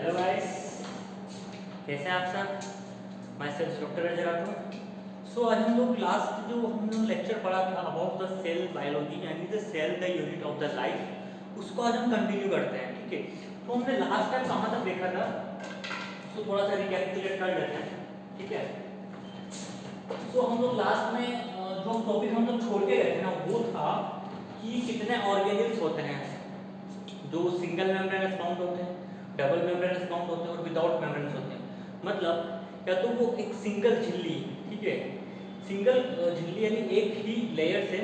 Hello guys, कैसे हैं आप सब। मैं सेल्फ डॉक्टर अजय राठौर। आज हम लोग लास्ट जो हम लोग लेक्चर पढ़ा था अबाउट द सेल बायोलॉजी यानी the cell the unit of the life, उसको आज हम कंटिन्यू करते हैं। ठीक है, तो हमने लास्ट टाइम कहाँ तक देखा था, तो थोड़ा सा रिकैपिचुलेट कर लेते हैं। ठीक है, हम लोग लास्ट में जो टॉपिक हम लोग छोड़ के गए थे ना, वो था कि कितने ऑर्गेनिल्स होते हैं जो सिंगल मेम्ब्रेनस काउंट होते हैं, डबल मेम्ब्रेनस काउंट होते हैं और विदाउट मेम्ब्रेनस होते हैं। मतलब या तो वो एक सिंगल झिल्ली, ठीक है, सिंगल झिल्ली यानी एक ही लेयर से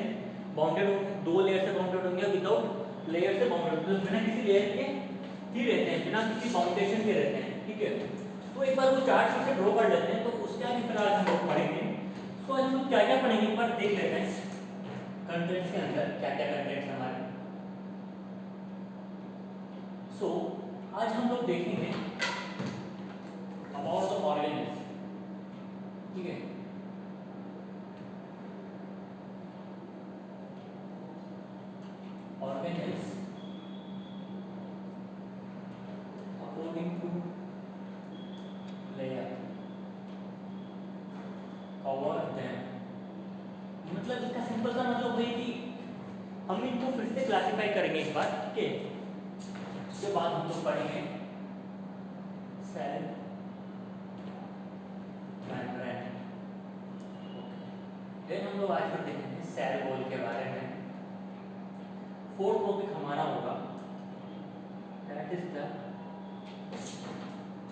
बाउंडेड होंगे, दो लेयर से बाउंडेड होंगे, विदाउट लेयर से बाउंडेड होंगे, तो बिना किसी लेयर के ही रहते हैं, बिना किसी बाउंडेशन के रहते हैं। ठीक है, तो एक बार वो चार्ट फिर से ड्रॉ कर लेते हैं, तो उसके आगे फिर आज हम लोग पढ़ेंगे। तो आज हम लोग क्या क्या पढ़ेंगे एक बार देख लेते हैं कंटेंट्स के अंदर क्या क्या कंटेंट्स हमारे। आज हम लोग देखेंगे अबाउट द ऑर्गेनिल्स। ठीक है, organelles according to layer cover them. मतलब इसका सिंपल सा मतलब वही कि हम इनको फिर से क्लासिफाई करेंगे एक बार। ठीक है, उसके बाद हम लोग पढ़ेंगे सेल मेम्ब्रेन। देन हम लोग आज फिर देखेंगे सेल वॉल के बारे में। फोर्थ टॉपिक हमारा होगा that is the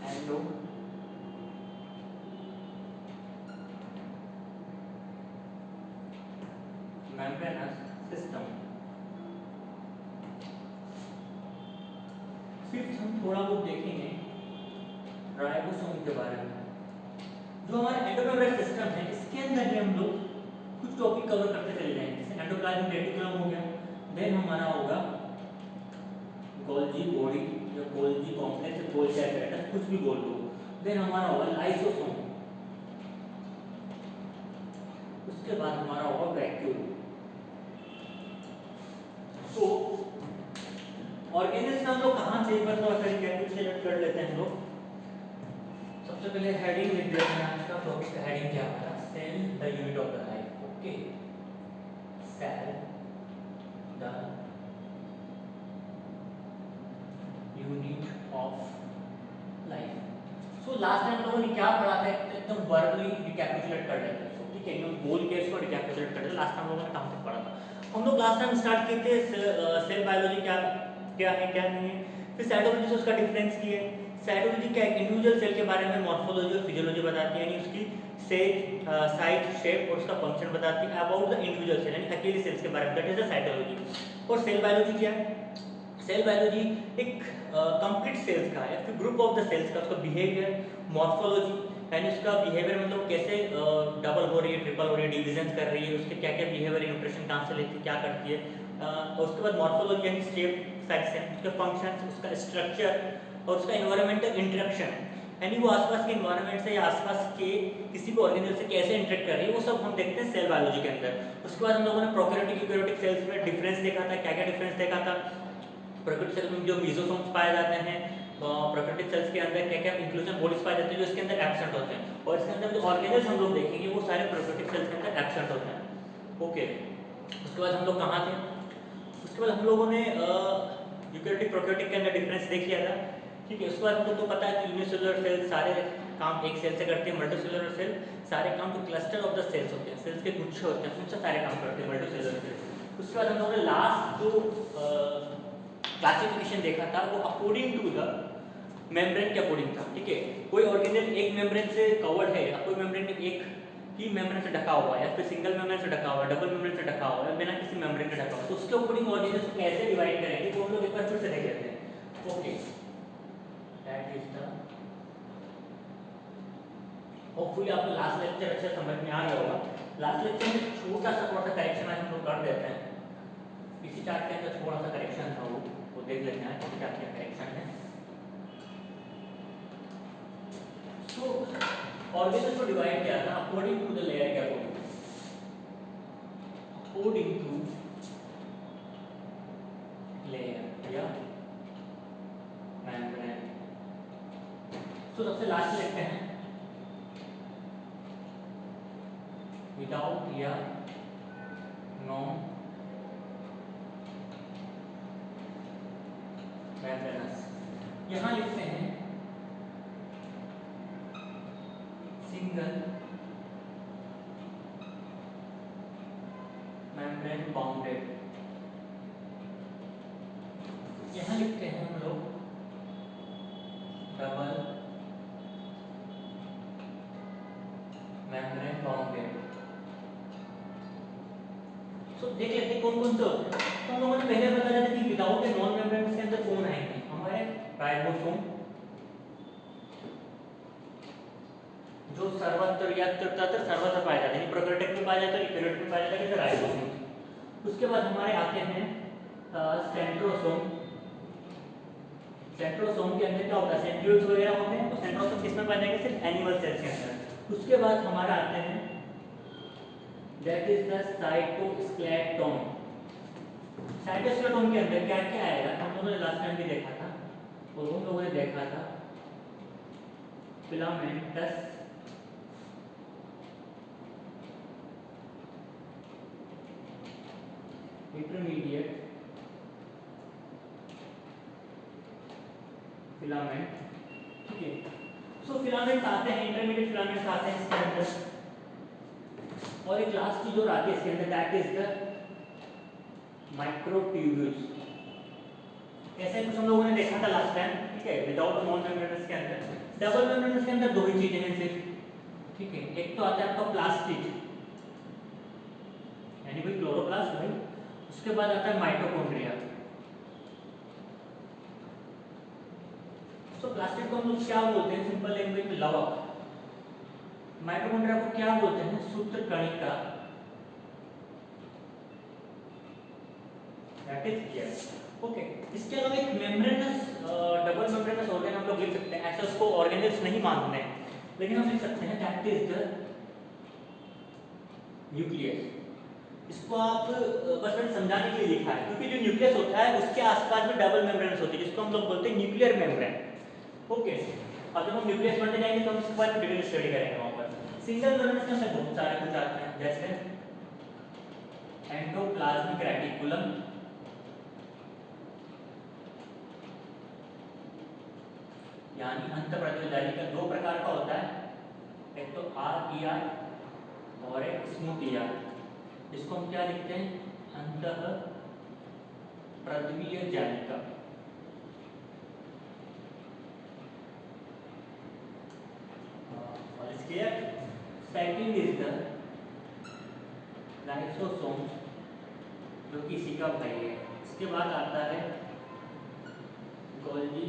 endo membranes system. Fifth हम थोड़ा बहुत देखेंगे राइबोसोम के बारे में। जो हमारा एंडोमेम्ब्रेन सिस्टम है, इसके अंदर ही हम लोग कुछ टॉपिक कवर करते चले जाएंगे, जैसे एंडोप्लाज्मिक रेटिकुलम हो गया, देन हमारा होगा गोल्जी बॉडी या गोल्जी कॉम्प्लेक्स या गोल्जी apparatus, कुछ भी बोल लो। देन हमारा होगा लाइसोसोम, उसके बाद हमारा होगा वैक्यूल। तो ऑर्गेनिल्स हम लोग कहाँ से एक बार थोड़ा सा रिकैपिचुलेट कर लेते हैं हम लोग। सबसे पहले हेडिंग लिख देते हैं, आज का टॉपिक का हेडिंग क्या हमारा, cell the unit of the life. Okay, cell the unit of life. Last time हम लोगों ने क्या पढ़ा था, एकदम वर्बली रिकैपिचुलेट कर लेते हैं। ठीक है, एकदम बोल के इसको रिकैपिचुलेट कर लेते हैं। लास्ट टाइम हम लोगों ने कहाँ तक पढ़ा था, हम लोग लास्ट टाइम स्टार्ट किए थे सेल बायोलॉजी क्या क्या है क्या नहीं है, फिर साइटोलॉजी से उसका डिफरेंस किए। साइटोलॉजी क्या है, इंडिविजुअल सेल के बारे में मॉर्फोलॉजी और फिजियोलॉजी बताती है, यानी उसकी साइज शेप और उसका फंक्शन बताती है। अबाउट द इंडिविजुअल सेल यानी अकेले सेल्स के बारे में, दैट इज द साइटोलॉजी। और सेल बायोलॉजी क्या है, सेल बायोलॉजी एक कंप्लीट सेल्स का है, फिर ग्रुप ऑफ द सेल्स का, उसका बिहेवियर। मॉर्फोलॉजी यानी उसका बिहेवियर मतलब कैसे डबल हो रही है, ट्रिपल हो रही है, डिविजन कर रही है, उसके क्या क्या बिहेवियर, न्यूट्रिशन कहाँ से लेती है, क्या करती है। उसके बाद मॉर्फोलॉजी यानी शेप साइज से, उसके फंक्शन, उसका स्ट्रक्चर और उसका एनवायरमेंटल इंटरेक्शन, यानी वो आसपास के एनवायरनमेंट से या आसपास के किसी भी ऑर्गेनिल से कैसे इंटरेक्ट कर रही है, वो सब हम देखते हैं सेल बायोलॉजी के अंदर। उसके बाद हम लोगों ने प्रोकैरियोटिक यूकैरियोटिक सेल्स में डिफरेंस देखा था, क्या क्या डिफरेंस देखा था। प्रोकैरियोटिक सेल में जो मेसोसोम्स पाए जाते हैं, प्रोकैरियोटिक सेल्स के अंदर क्या क्या इंक्लूजन बॉडीज पाए जाते हैं जो इसके अंदर एब्सेंट होते हैं, और इसके अंदर जो ऑर्गेनिल्स हम लोग देखेंगे वो सारे प्रोकैरियोटिक सेल्स के अंदर एब्सेंट होते हैं। ओके, उसके बाद हम लोग कहाँ थे, उसके बाद हम लोगों ने यूकैरियोटिक प्रोकैरियोटिक के अंदर डिफरेंस देख लिया था। ठीक है, उसके बाद हम लोग को पता है कि यूनिसेलुलर सेल सारे काम एक सेल से करते हैं, मल्टीसेलुलर सेल सारे काम जो क्लस्टर ऑफ द सेल्स होते हैं, सेल्स के गुच्छे होते हैं, उनसे सारे काम करते हैं मल्टीसेलुलर सेल। उसके बाद हम लोगों ने लास्ट जो क्लासिफिकेशन देखा था वो अकॉर्डिंग टू द मेम्ब्रेन के अकॉर्डिंग था। ठीक है, कोई ऑर्गेनिल एक मेम्ब्रेन से कवर्ड है या कोई मेम्ब्रेन एक ही मेम्ब्रेन से ढका हुआ है, या फिर सिंगल मेम्ब्रेन से ढका हुआ है, डबल मेम्ब्रेन से ढका हुआ है, बिना किसी मेम्ब्रेन के ढका हुआ है, तो उसके अकॉर्डिंग ऑर्गेनिल्स को कैसे डिवाइड करेंगे वो हम लोग एक बार फिर से देख लेते हैं। Okay, that is the hopefully आपको लास्ट लेक्चर अच्छे समझ में आ गया होगा। लास्ट लेक्चर में छोटा सा थोड़ा सा करेक्शन आज हम लोग कर देते हैं, इसी चार्ट के अंदर थोड़ा सा करेक्शन था वो देख लेते हैं क्या क्या करेक्शन है। तो ऑर्गेनिल्स को डिवाइड किया था अकॉर्डिंग टू द लेयर के अकॉर्डिंग, अकॉर्डिंग टू लेयर या मेम्ब्रेन। तो सबसे लास्ट में लिखते हैं विदाउट या नॉन मेम्ब्रेनस। यहाँ लिखते हैं सिंगल मेम्ब्रेन बाउंडेड। यहाँ लिखते हैं हम लोग डबल मेम्ब्रेन बाउंडेड। सो देख लेते हैं कौन कौन से होते हैं। तो हम लोगों ने पहले बताया था कि विदाउट ए नॉन मेम्ब्रेन के अंदर कौन आएंगे, हमारे राइबोसोम जो सर्वत्र या सर्वत्र पाया जाता है, प्रोकैरियोटिक में पाया जाता है, यूकेरियोटिक में पाया जाता है, राइबोसोम। उसके बाद हमारे आते हैं सेंट्रोसोम। सेंट्रोसोम के अंदर क्या होता है, सेंट्रियोल्स वगैरह होते हैं। तो सेंट्रोसोम किसमें पाया जाएगा, सिर्फ एनिमल सेल्स के अंदर। उसके बाद हमारा आते हैं that is the cytoskeleton. Cytoskeleton के अंदर क्या क्या आएगा, हम लोगों ने लास्ट टाइम भी देखा था और उन लोगों ने देखा था फिलामेंटस इंटरमीडिएट फिलामेंट। ठीक है, सो फिलामेंट्स आते हैं, इंटरमीडिएट फिलामेंट्स आते हैं इसके अंदर। और एक लास्ट चीज और आती है इसके अंदर दैट इज द माइक्रोट्यूब्यूल्स। ऐसे कुछ हम लोगों ने देखा था लास्ट टाइम। ठीक है, विदाउट नॉन मेम्ब्रेनस के अंदर। डबल मेम्ब्रेनस के अंदर दो ही चीजें हैं सिर्फ। ठीक है, एक तो आता है आपका प्लास्टिड यानी कोई क्लोरोप्लास्ट भाई। उसके बाद आता है माइटोकॉन्ड्रिया। तो प्लास्टिड को हम लोग क्या बोलते हैं सिंपल लैंग्वेज में, लवक। माइटोकॉन्ड्रिया को क्या बोलते हैं, सूत्रकणिका। That is clear. ओके, इसके अलावा एक मेम्ब्रेनस डबल मेम्ब्रेनस ऑर्गन हम लोग लिख सकते हैं। ऐसा उसको ऑर्गेनल्स नहीं मानते हैं, लेकिन हम लिख सकते हैं दैट इज द न्यूक्लियस। इसको आप बस मैंने समझाने के लिए लिखा है, क्योंकि जो न्यूक्लियस होता है उसके आसपास में डबल मेम्ब्रेनस होती है, जिसको हम लोग बोलते हैं न्यूक्लियर मेम्ब्रेन। ओके, अब जब हम न्यूक्लियस पढ़ने जाएंगे तो हम इसके बारे में डिटेल स्टडी करेंगे वहां पर। सिंगल मेम्ब्रेन के अंदर बहुत सारे कुछ आते हैं, जैसे एंडोप्लाज्मिक रेटिकुलम, यानी अंतःप्रज्वलजाली का दो प्रकार का होता है, एक तो RER और एक स्मूथ ER। इसको हम क्या लिखते हैं, अंतःप्रज्वलीय जालिका। और इसके सेकंड इज द लाइसोसोम, जो कि इसी का भाई है। इसके बाद आता है गोल्गी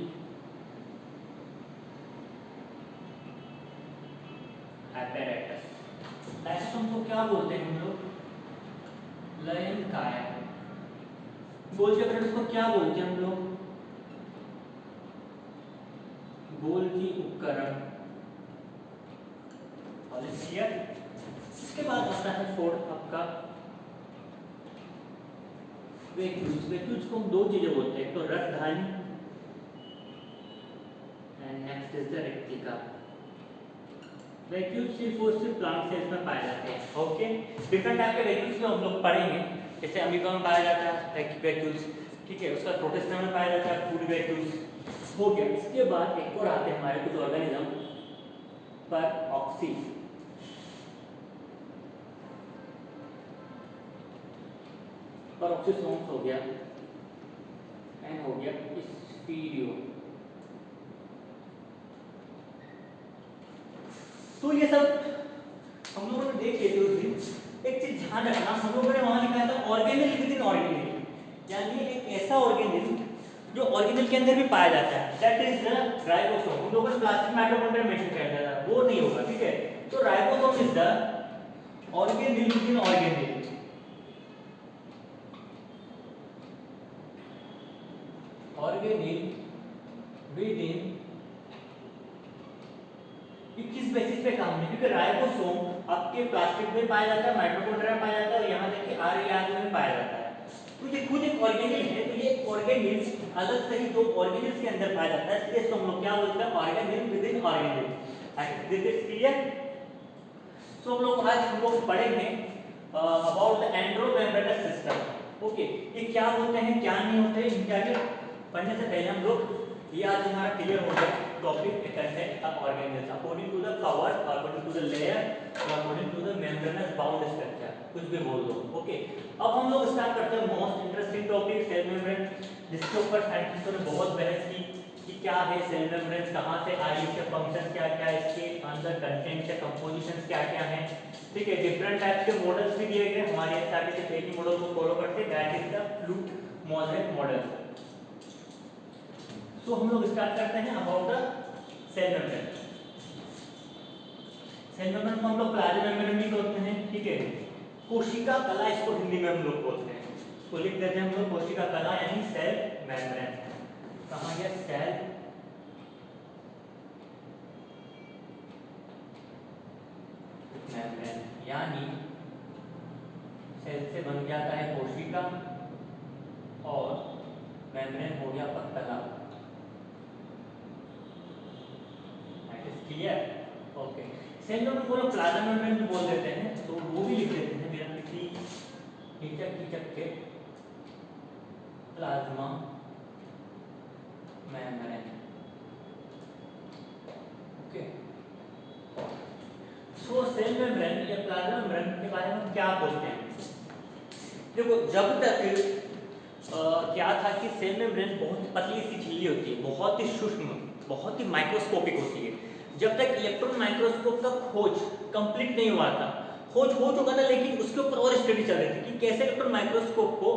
apparatus। लाइसोसोम को क्या बोलते हैं हम लोग, लयनकाय। गोल्गी apparatus को क्या बोलते हैं हम लोग, गोल्गी उपकरण। और इसके बाद आता है फोर्थ आपका वैक्यूल्स। वैक्यूल्स को हम दो चीजें बोलते हैं, एक तो रसधानी एंड नेक्स्ट इज द रेक्टिका। वैक्यूल्स सिर्फ और सिर्फ प्लांट सेल्स में पाए जाते हैं। ओके, डिफरेंट टाइप के वैक्यूल्स में हम लोग पढ़ेंगे, जैसे अमीबा में पाया जाता है वैक्यूल्स। ठीक है, उसका प्रोटिस्टा में पाया जाता है फूड वैक्यूल्स। हो गया। इसके बाद एक और आते हैं हमारे कुछ ऑर्गेनिज्म पर ऑक्सी। परोक्सिसोम्स हो गया एंड हो गया स्पीडियो। तो ये सब हम लोगों ने देख लिए थे उस दिन। एक चीज ध्यान रखना, हम लोगों ने वहां लिखा था ऑर्गेनिल विद इन ऑर्गेनिल, यानी एक ऐसा ऑर्गेनिल जो ऑर्गेनिल के अंदर भी पाया जाता है, दैट इज द राइबोसोम। हम लोगों ने प्लास्टिक माइटोकॉन्ड्रिया मेंशन किया था, वो नहीं होगा। ठीक है, तो ribosome is the organelle within organelle. Organelle with in, किस बेसिस पे काम है, क्योंकि राइबोसोम आपके प्लास्टिक में पाया जाता है, माइटोकॉन्ड्रिया में पाया जाता है, और यहाँ देखिए RER में पाया जाता है। तो ये खुद एक ऑर्गेनिल है, तो ये ऑर्गेनिल्स अलग से ही जो ऑर्गेनिल्स के अंदर पाया जाता है, इसलिए इसको हम लोग क्या बोलते हैं, organelle within organelle. This is clear. So हम लोग आज हम लोग पढ़ेंगे about the endomembranous system. Okay, ये क्या होते हैं क्या नहीं होते, इनके आगे पढ़ने से पहले हम लोग ये आज हमारा क्लियर हो गया topic content of organelles according to the cover, according to the layer, according to the membranous bound structure, कुछ भी बोल दो। ओके, अब हम लोग स्टार्ट करते हैं most interesting topic cell membrane, जिसके ऊपर साइंटिस्टों ने बहुत बहस की कि क्या है सेल मेम्ब्रेन, कहाँ से आई, इसके फंक्शन क्या क्या, इसके अंदर कंटेंट या कंपोजिशंस क्या क्या हैं। ठीक है, डिफरेंट टाइप्स के मॉडल्स भी दिए गए, हमारे एसआरटी के एक ही मॉडल को फॉलो करते हैं, that is the fluid mosaic model. तो हम लोग स्टार्ट करते हैं about the cell membrane. Cell membrane को हम लोग प्लाज्मा मेम्ब्रेन भी बोलते हैं। ठीक है, कोशिका कला इसको हिंदी में हम लोग बोलते हैं, तो लिख देते हैं हम लोग कोशिका कला यानी सेल मेम्ब्रेन। कहाँ गया सेल मेम्ब्रेन, यानी सेल से बन जाता है कोशिका और मेम्ब्रेन हो गया आपका कला। क्लियर। ओके, सेल मेम्ब्रेन को लोग प्लाज्मा मेम्ब्रेन भी बोल देते हैं, तो वो भी लिख देते हैं मेरा किसी कीचक के प्लाज्मा मेम्ब्रेन। ओके, सो सेल मेम्ब्रेन या प्लाज्मा मेम्ब्रेन के बारे में क्या बोलते हैं। देखो, जब तक क्या था कि सेल मेम्ब्रेन बहुत पतली सी झिल्ली होती है, बहुत ही सूक्ष्म, बहुत ही माइक्रोस्कोपिक होती है। जब तक इलेक्ट्रॉन माइक्रोस्कोप का खोज कंप्लीट नहीं हुआ था, खोज हो चुका था लेकिन उसके ऊपर और स्टडी चल रही थी कि कैसे इलेक्ट्रॉन माइक्रोस्कोप को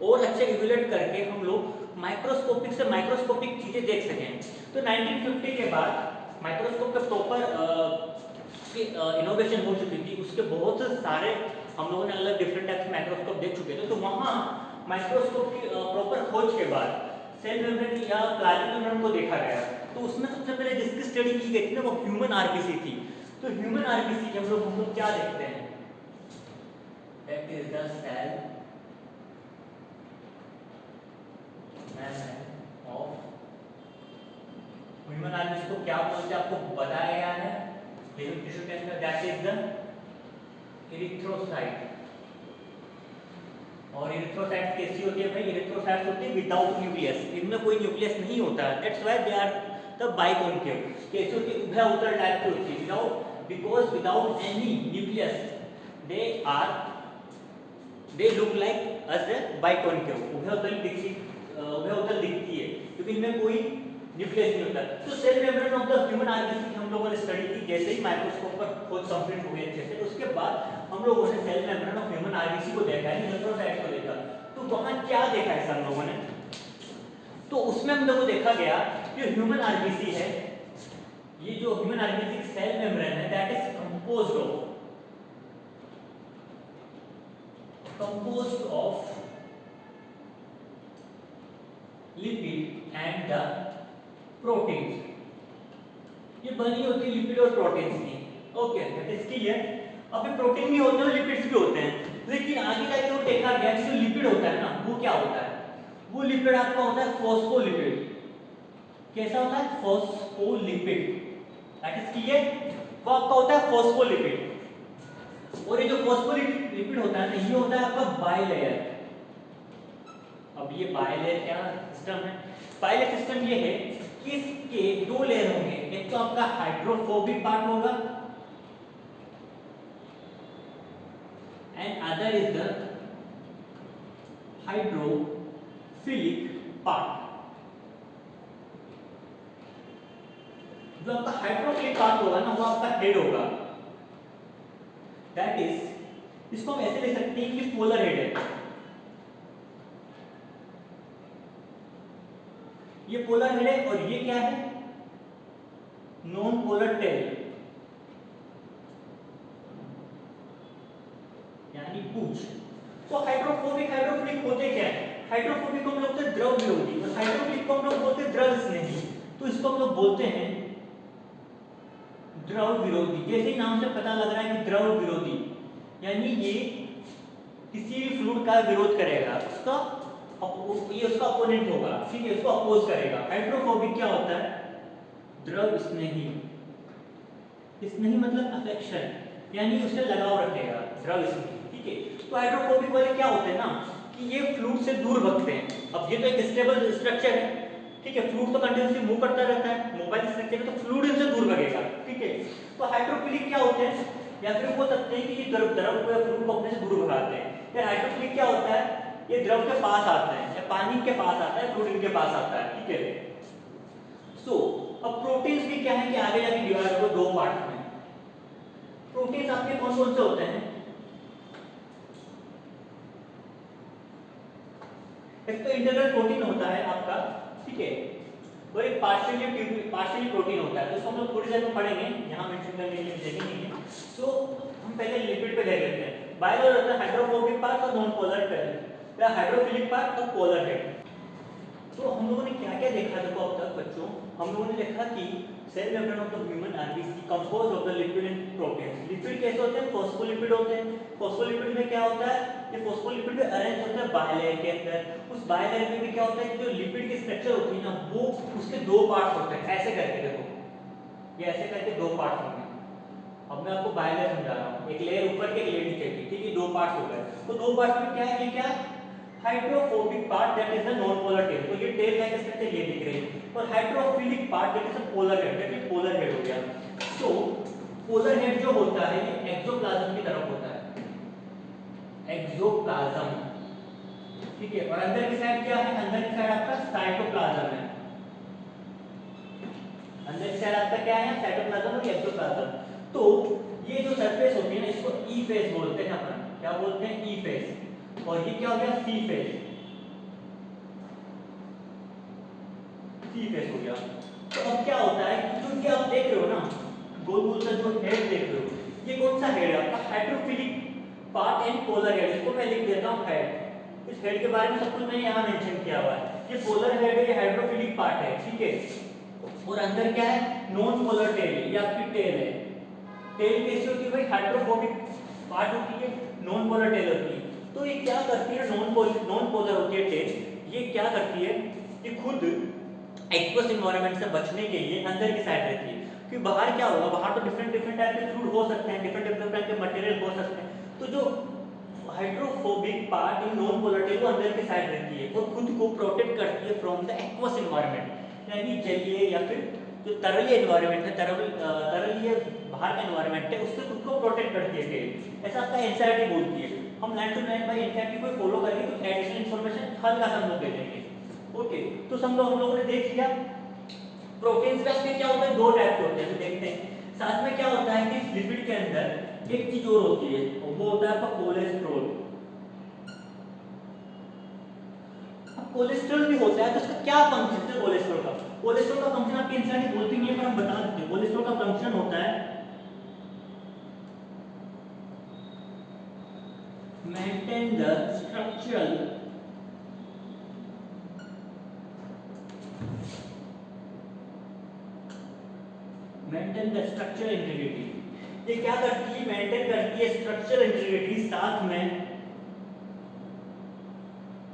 और अच्छे इवेल्युएट करके हम लोग माइक्रोस्कोपिक से माइक्रोस्कोपिक चीजें देख सकें। तो 1950 के बाद माइक्रोस्कोप के प्रॉपर इनोवेशन हो चुकी थी, उसके बहुत सारे हम लोगों ने अलग डिफरेंट टाइप के माइक्रोस्कोप देख चुके थे। तो वहाँ माइक्रोस्कोप की प्रॉपर खोज के बाद सेल मेम्ब्रेन या प्लाज्मा मेम्ब्रेन को देखा गया, तो उसमें सबसे पहले जिसकी स्टडी की गई थी ना वो ह्यूमन आरबीसी थी। तो ह्यूमन आरबीसी के हम लोग क्या देखते हैं, that is the cell membrane of human RBC को क्या बोलते हैं आपको बताया गया है लिविंग टिश्यू के अंदर, दैट इज द इरिथ्रोसाइट। और इरिथ्रोसाइट्स कैसी होती है भाई, इरिथ्रोसाइट्स होती है विदाउट न्यूक्लियस, इनमें कोई न्यूक्लियस नहीं होता, that's why they are the biconcave. कैसी होती है, उभयउत्तल टाइप की होती है, without, because without any nucleus they look like as a biconcave, उभयउत्तल दिखती है क्योंकि इनमें कोई न्यूक्लियस नहीं होता। तो cell membrane of the human RBC हम लोगों ने स्टडी की, जैसे ही माइक्रोस्कोप पर खोज कंप्लीट हो गई अच्छे से, उसके बाद हम लोगों ने cell membrane of human RBC को देखा है, इरिथ्रोसाइट को देखा। तो वहां क्या देखा है हम लोगों ने, तो उसमें हम लोगों को देखा गया कि ह्यूमन आरबीसी है, ये जो ह्यूमन आरबीसी सेल मेम्ब्रेन है that is composed of lipid and the proteins। ये बनी होती है लिपिड और प्रोटीन्स की। Okay, that is clear. अब ये प्रोटीन भी होते हैं और लिपिड्स भी होते हैं, लेकिन आगे जाके वो देखा गया कि जो लिपिड होता है ना वो क्या होता है, वो लिपिड आपका होता है फॉस्फोलिपिड। कैसा होता है, फॉस्फोलिपिड, दैट इज क्लियर। वो आपका होता है फॉस्फोलिपिड, और ये जो फॉस्फोलिपिड होता है ना ये होता है आपका बायलेयर। अब ये बायलेयर क्या सिस्टम है, बायलेयर सिस्टम ये है कि इसके दो लेयर होंगे, एक तो आपका हाइड्रोफोबिक पार्ट होगा and other is the hydrophilic part. जो आपका हाइड्रोफिलिक पार्ट होगा ना वो आपका हेड होगा, दैट इज, इसको हम ऐसे ले सकते हैं कि पोलर हेड है, ये पोलर हेड है, और ये क्या है, नॉन पोलर टेल यानी पूंछ। तो हाइड्रोफोबिक हाइड्रोफिलिक होते क्या है, हाइड्रोफोबिक को हम लोग बोलते हैं द्रव विरोधी और हाइड्रोफिलिक को हम लोग बोलते हैं द्रव स्नेही। तो इसको हम लोग बोलते हैं द्रव विरोधी। जैसे ही नाम से पता लग रहा है कि द्रव विरोधी, यानी ये किसी भी फ्लूइड का विरोध करेगा, उसका ये उसका अपोनेंट होगा, ठीक है, उसको अपोज करेगा। हाइड्रोफोबिक क्या होता है? द्रव स्नेही। स्नेही मतलब अफेक्शन, यानी उससे लगाव रखेगा, द्रव स्नेही, ठीक है। तो हाइड्रोफोबिक वाले क्या होते हैं ना कि ये फ्लूइड से दूर भगते हैं। अब ये तो एक स्टेबल स्ट्रक्चर है, ठीक है, फ्लूइड तो कंटिन्यूसली मूव करता रहता है, मोबाइल स्ट्रक्चर है, तो फ्लूइड इनसे दूर भगेगा, ठीक है। तो हाइड्रोफिलिक क्या होते हैं, या फिर बोल सकते हैं कि ये द्रव को या फ्लूइड को अपने से दूर भगाते हैं। या हाइड्रोफिलिक क्या होता है, ये द्रव के पास आते हैं या पानी के पास आता है, फ्लूइड के पास आता है, ठीक है। सो अब प्रोटीन्स भी क्या है कि आगे जाके डिवाइड हो दो पार्ट में। प्रोटीन्स आपके कौन कौन से होते हैं? एक तो इंटीग्रल प्रोटीन होता है आपका, ठीक है, और एक पार्शियली प्रोटीन होता है, तो इसको हम लोग थोड़ी देर में पढ़ेंगे, यहाँ मेंशन करने के लिए देखेंगे। सो हम पहले लिपिड पे देख लेते हैं। बाइलर होता है हाइड्रोफोबिक पार्ट और नॉन पोलर पार्ट, या हाइड्रोफिलिक पार्ट और पोलर हेड। तो हम लोगों ने क्या क्या देखा देखो अब तक बच्चों, हम लोगों ने देखा कि cell membrane of the human RBC composed of the lipid and proteins. Lipid कैसे होते हैं? फॉस्फोलिपिड होते हैं। फॉस्फोलिपिड में क्या होता है, ये फॉस्फोलिपिड में अरेंज होता है बायलेयर के अंदर। उस बायलेयर में भी क्या होता है कि जो लिपिड की स्ट्रक्चर होती है ना, वो उसके दो पार्ट्स होते हैं, ऐसे करके देखो, ये ऐसे करके दो पार्ट्स होंगे। अब मैं आपको बायलेयर समझा रहा हूँ, एक लेयर ऊपर की, एक लेयर नीचे की, ठीक है, दो पार्ट्स हो गए। तो दो पार्ट्स में क्या है, ये क्या hydrophobic part that is the non polar tail, तो ये टेल का स्ट्रक्चर ये दिख रही है। और hydrophilic part that is the polar head, that is polar head हो गया। तो पोलर हेड जो होता है ये एक्सोप्लाज्म की तरफ होता है, एक्सोप्लाज्म, ठीक है। और अंदर की साइड क्या है? अंदर की साइड आपका साइटोप्लाज्म है। अंदर की साइड आपका क्या है? साइटोप्लाज्म और एक्सोप्लाज्म। तो ये जो सरफेस होती है ना, इसको ई फेस बोलते हैं अपन, क्या बोलते हैं? ई फेस। और ये क्या हो गया? सी फेस, सी फेस हो गया। तो अब क्या होता है, क्योंकि आप देख रहे हो ना गोल गोल सा जो हेड देख रहे हो, ये कौन सा हेड है आपका? Hydrophilic part and polar head. इसको मैं लिख देता हूँ हेड। इस हेड के बारे में सब कुछ मैंने यहाँ मेंशन किया हुआ है। ये पोलर हेड है, ये हाइड्रोफिलिक पार्ट है, ठीक है। और अंदर क्या है? नॉन पोलर टेल, ये आपकी टेल है। टेल कैसी होती है भाई? हाइड्रोफोबिक पार्ट होती है, नॉन पोलर टेल होती है। तो ये क्या करती है? नॉन पोलर होती है टेल। ये क्या करती है कि खुद एक्वस एनवायरनमेंट से बचने के लिए अंदर की साइड रहती है। कि बाहर क्या होगा, बाहर तो डिफरेंट टाइप के फ्लूइड हो सकते हैं, डिफरेंट टाइप के मटेरियल हो सकते हैं। तो जो hydrophobic part in non polar tail वो अंदर की साइड रहती है और खुद को प्रोटेक्ट करती है फ्रॉम द एक्वस एनवायरनमेंट, यानी जलीय या फिर जो तरलीय एनवायरनमेंट है, तरलीय बाहर का एनवायरनमेंट है, उससे खुद को प्रोटेक्ट करती है टेल। ऐसा आपका एनसीईआरटी बोलती है। हम line to line by NCERT को फॉलो करके कुछ एडिशनल इंफॉर्मेशन हल्का सा हम लोग दे देंगे। ओके, तो हम लोगों ने देख लिया प्रोटीन्स में क्या होता है, दो टाइप के होते हैं, तो देखते हैं। साथ में क्या होता है कि लिपिड के अंदर एक चीज और होती है, और वो होता है आपका कोलेस्ट्रॉल। अब कोलेस्ट्रॉल भी होता है, तो उसका क्या फंक्शन है कोलेस्ट्रॉल का? कोलेस्ट्रॉल का फंक्शन आपके एनसीईआरटी बोलती नहीं है, पर हम बता देते हैं। कोलेस्ट्रॉल का फंक्शन होता है मेंटेन द स्ट्रक्चरल इंटीग्रिटी। ये क्या करती है? मेंटेन करती है स्ट्रक्चरल इंटीग्रिटी, साथ में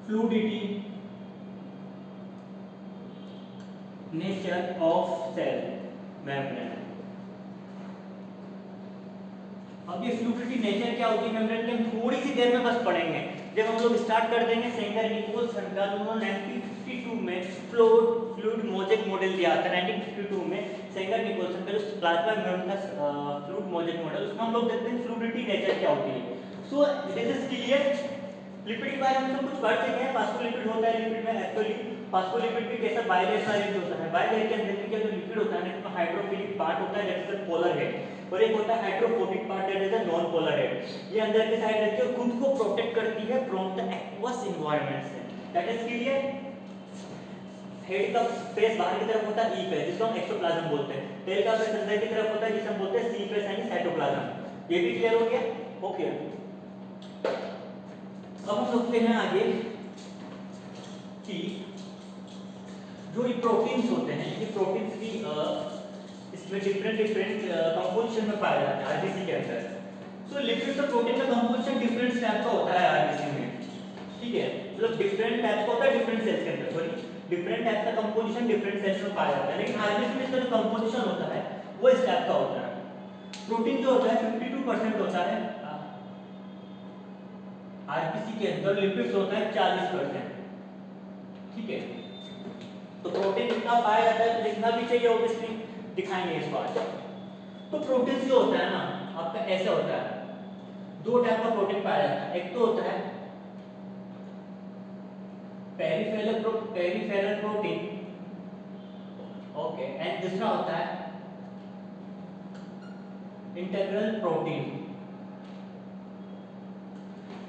fluidity, nature of cell membrane. अब ये फ्लूइडिटी नेचर क्या होती है मेम्ब्रेन की, हम थोड़ी सी देर में बस पढ़ेंगे। जब हम लोग स्टार्ट कर देंगे सेंगर-निकोल्सन का 1952 में फ्लूइड मोज़ेक मॉडल दिया था। 1952 में सेंगर-निकोल्सन का जो प्लाज्मा मेम्ब्रेन का फ्लूइड मोज़ेक मॉडल, उसमें हम लोग देखते हैं फ्लूइडिटी नेचर क्या होती है। So this is clear. Lipid के बारे में हम कुछ पढ़ चुके हैं। फास्फोलिपिड होता है लिपिड में, एक्चुअली फास्फोलिपिड भी कैसा बायलेयर सा अरेंज होता है। बायलेयर के अंदर क्या जो लिपिड होता है ना, इसमें हाइड्रोफिलिक पार्ट होता है that is the polar head, और एक होता है hydrophobic part that is the non polar head. ये अंदर की साइड रहती है और खुद को प्रोटेक्ट करती है फ्रॉम द एक्वस एनवायरनमेंट से। That is clear. हेड का फेस बाहर की तरफ होता है ई फेस, जिसको हम एक्सोप्लाज्म बोलते हैं। टेल का फेस अंदर की तरफ होता है, जिसे हम बोलते हैं सी फेस यानी साइटोप्लाज्म। ये भी क्लियर हो गया? ओके, अब हम देखते हैं आगे कि जो ये प्रोटीन्स होते हैं, ये प्रोटीन्स की इसमें डिफरेंट कंपोजिशन में पाए जाते हैं आरबीसी के अंदर। सो लिपिड्स और प्रोटीन का कंपोजिशन डिफरेंट टाइप का होता है आरबीसी में, ठीक है। मतलब डिफरेंट टाइप्स का होता है डिफरेंट सेल्स के अंदर, सॉरी डिफरेंट टाइप का कंपोजिशन डिफरेंट सेल्स में पाया जाता है, लेकिन आरबीसी में इसका जो कंपोजिशन होता है वो इस टाइप का होता है। प्रोटीन जो होता है 52% होता है आरबीसी के अंदर, लिपिड्स होता है 40%, ठीक है। तो प्रोटीन कितना पाया जाता है तो लिखना भी चाहिए, ऑब्वियसली दिखाएंगे इस बात। तो प्रोटीन जो होता है ना आपका ऐसे होता है, दो टाइप का प्रोटीन पाया जाता है, एक तो होता है पेरिफेरल प्रोटीन, ओके, एंड दूसरा होता है इंटीग्रल प्रोटीन।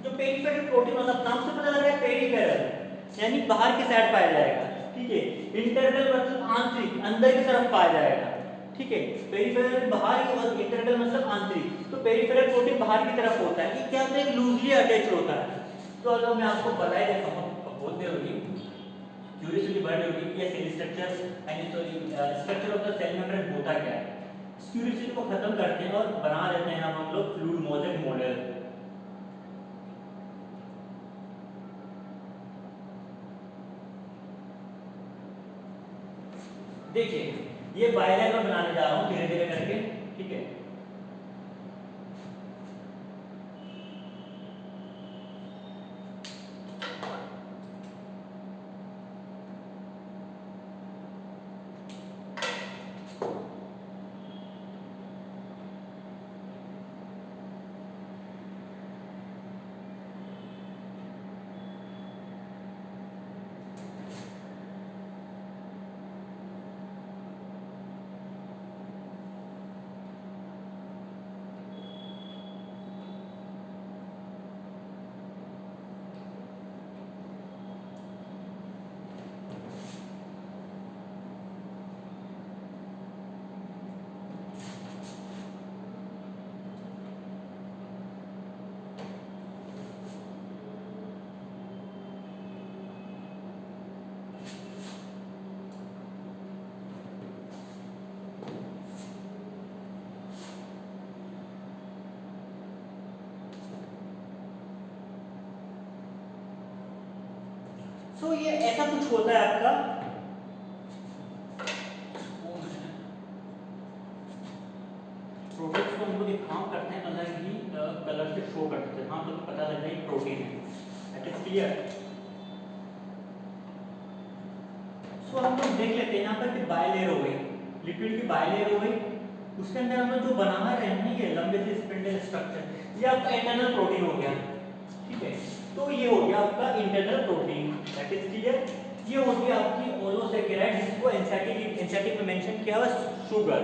जो पेरिफेरल प्रोटीन मतलब नाम से पता लग रहा है पेरिफेरल यानी बाहर की साइड पाया जाएगा, ठीक है। इंटीग्रल मतलब आंतरिक, अंदर की तरफ पाया जाएगा, ठीक है। पेरिफेरल बाहर की और इंटीग्रल मतलब आंतरिक। तो पेरिफेरल प्रोटीन बाहर की तरफ होता है, ये क्या होता है लूजली अटैच होता है। तो अगर मैं आपको बताया देता हूं बहुत देर होगी, क्यूरियोसिटी बढ़ रही होगी कि cell structure and sorry structure of the cell membrane होता क्या है। क्यूरियोसिटी को खत्म करते हैं और बना देते हैं हम लोग फ्लूइड मोज़ेक मॉडल। देखिए ये बायलैग बनाने जा रहा हूं धीरे धीरे करके, ठीक है। तो ये ऐसा कुछ होता है आपका, प्रोडक्ट्स को हमको दिखाओ करते हैं अलग ही कलर से शो करते हैं, हाँ तो पता लग जाए प्रोटीन है, दैट इज क्लियर। सो हम लोग देख लेते हैं यहाँ पर कि बायलेयर हो गई, लिपिड की बायलेयर हो गई, उसके अंदर हम लोग जो बना रहे हैं ये लंबे से स्पिंडल स्ट्रक्चर, ये आपका इंटरनल प्रोटीन हो गया, ठीक है। तो ये हो गया आपका internal protein, that is clear. ये हो गया आपकी ओलोसेकेराइड, जिसको एंजाइटिक में मेंशन किया हुआ शुगर,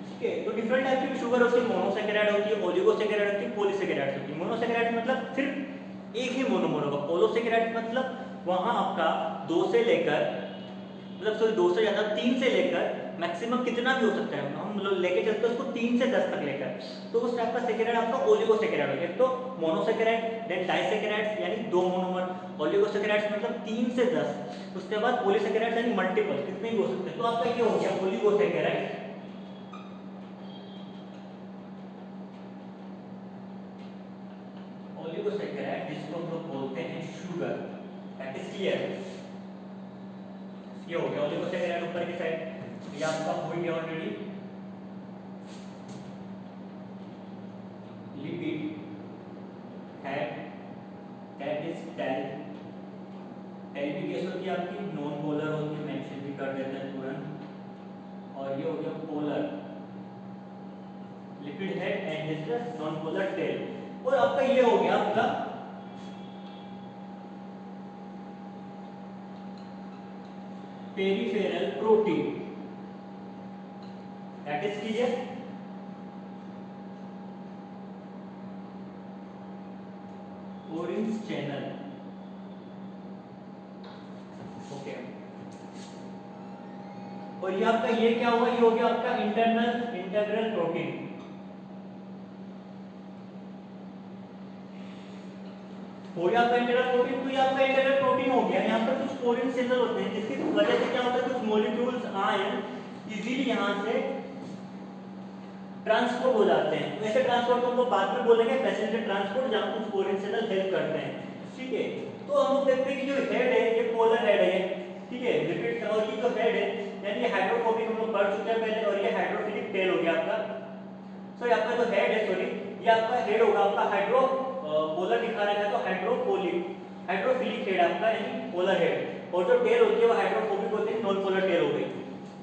ठीक है। तो डिफरेंट टाइप की शुगर होती है, मोनोसेकेराइड होती है, ओलिगोसेकेराइड होती है, पॉलीसेकेराइड होती है। मोनोसेकेराइड मतलब सिर्फ एक ही मोनोमर होगा, ओलोसेकेराइड मतलब वहां आपका 2 से लेकर मतलब सॉरी 2 से ज़्यादा 3 से लेकर मैक्सिमम कितना भी हो सकता है, हम लोग लेके चलते हैं उसको 3 से 10 तक लेकर। तो उस टाइप का सेकेराइड आपका ओलिगोसेकेराइड हो गया। एक तो मोनोसेकेराइड, देन डाइसेकेराइड्स यानी 2 मोनोमर, ओलिगोसेकेराइड्स मतलब 3 से 10, उसके बाद पॉलीसेकेराइड्स यानी मल्टीपल, कितने भी हो सकते हैं। तो आपका ये हो गया ओलिगोसेकेराइड, ओलिगोसेकेराइड जिसको हम लोग बोलते हैं शुगर, दैट इज क्लियर। ये हो गया ओलिगोसेकेराइड ऊपर की साइड, ये आपका हो गया already. Lipid, fat, that is tail, tail भी कैसे होती है आपकी नॉन पोलर होती है, मेंशन भी कर देते हैं तुरंत। और ये हो गया polar, lipid head and this non polar tail. और आपका ये हो गया आपका peripheral protein, that is clear. Orange channel, okay. और ये आपका ये क्या हुआ, ये हो गया आपका इंटीग्रल प्रोटीन। हो गया आपका इंटीग्रल प्रोटीन। तो ये आपका इंटीग्रल प्रोटीन हो गया। यहाँ पर कुछ कोरियन चैनल होते हैं जिसकी वजह से क्या होता है, कुछ मॉलिक्यूल्स आयन इजीली यहाँ से ट्रांसपोर्ट हो जाते हैं। वैसे ट्रांसपोर्ट को हम लोग बाद में बोलेंगे, पैसेंजर ट्रांसपोर्ट, जहाँ कुछ कोरियन चैनल हेल्प करते हैं, ठीक है। तो हम लोग देखते हैं कि जो हेड है ये पोलर हेड है, ठीक है, लिपिड, और ये जो हेड है यानी हाइड्रोफोबिक हम लोग पढ़ चुके हैं पहले, और ये हाइड्रोफिलिक टेल हो गया आपका। सो ये आपका जो हेड है, सॉरी, ये आपका हेड होगा आपका हाइड्रो पोलर दिखा रखा है तो हाइड्रोफिलिक हेड आपका यानी पोलर हेड, और जो टेल होती है वो हाइड्रोफोबिक होती है, नॉन पोलर टेल हो गई।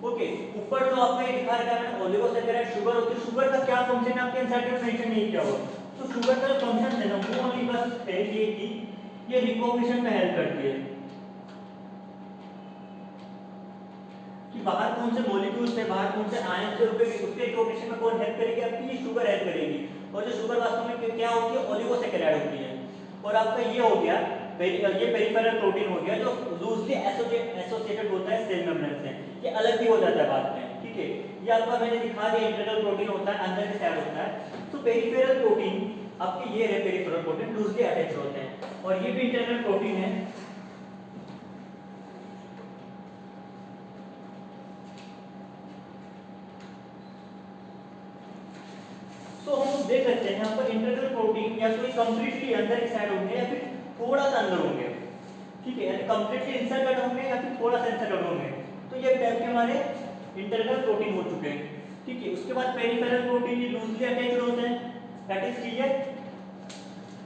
ओके, ऊपर जो आपका ये दिखा रखा है मैंने ओलिगोसैकेराइड शुगर होती है, शुगर का क्या फंक्शन है आपके एनसीईआरटी में मेंशन नहीं किया हुआ। तो शुगर का जो फंक्शन है ना वो ओनली बस है ये कि ये रिकॉग्निशन में हेल्प करती है कि बाहर कौन से मॉलिक्यूल्स है, बाहर कौन से आयन से उसके रिकॉग्निशन में कौन हेल्प करेगी आपकी, ये शुगर हेल्प करेगी। और जो शुगर वास्तव में क्या होती है, ओलिगोसैकेराइड होती है। और आपका ये हो गया ये पेरिफेरल प्रोटीन हो गया जो लूजली एसोसिएटेड होता है सेल मेम्ब्रेन से, ये अलग भी हो जाता है बाद में, ठीक है। ये आपका मैंने दिखा दिया इंटरनल प्रोटीन होता है, अंदर की साइड होता है। तो पेरिफेरल प्रोटीन आपके ये है, पेरिफेरल प्रोटीन लूजली अटैच होते हैं, और ये भी इंटरनल प्रोटीन है। तो हम लोग देख सकते हैं यहाँ पर इंटरनल प्रोटीन या तो कंप्लीटली अंदर की साइड होंगे या फिर थोड़ा सा अंदर होंगे, ठीक है, यानी कंप्लीटली इंसर्टेड होंगे या फिर थोड़ा सा इंसर्टेड होंगे। तो ये टाइप के हमारे इंटरनल प्रोटीन हो चुके हैं, ठीक है। उसके बाद पेरिफेरल प्रोटीन लूजली अटैच्ड होते हैं, दैट इज क्लियर।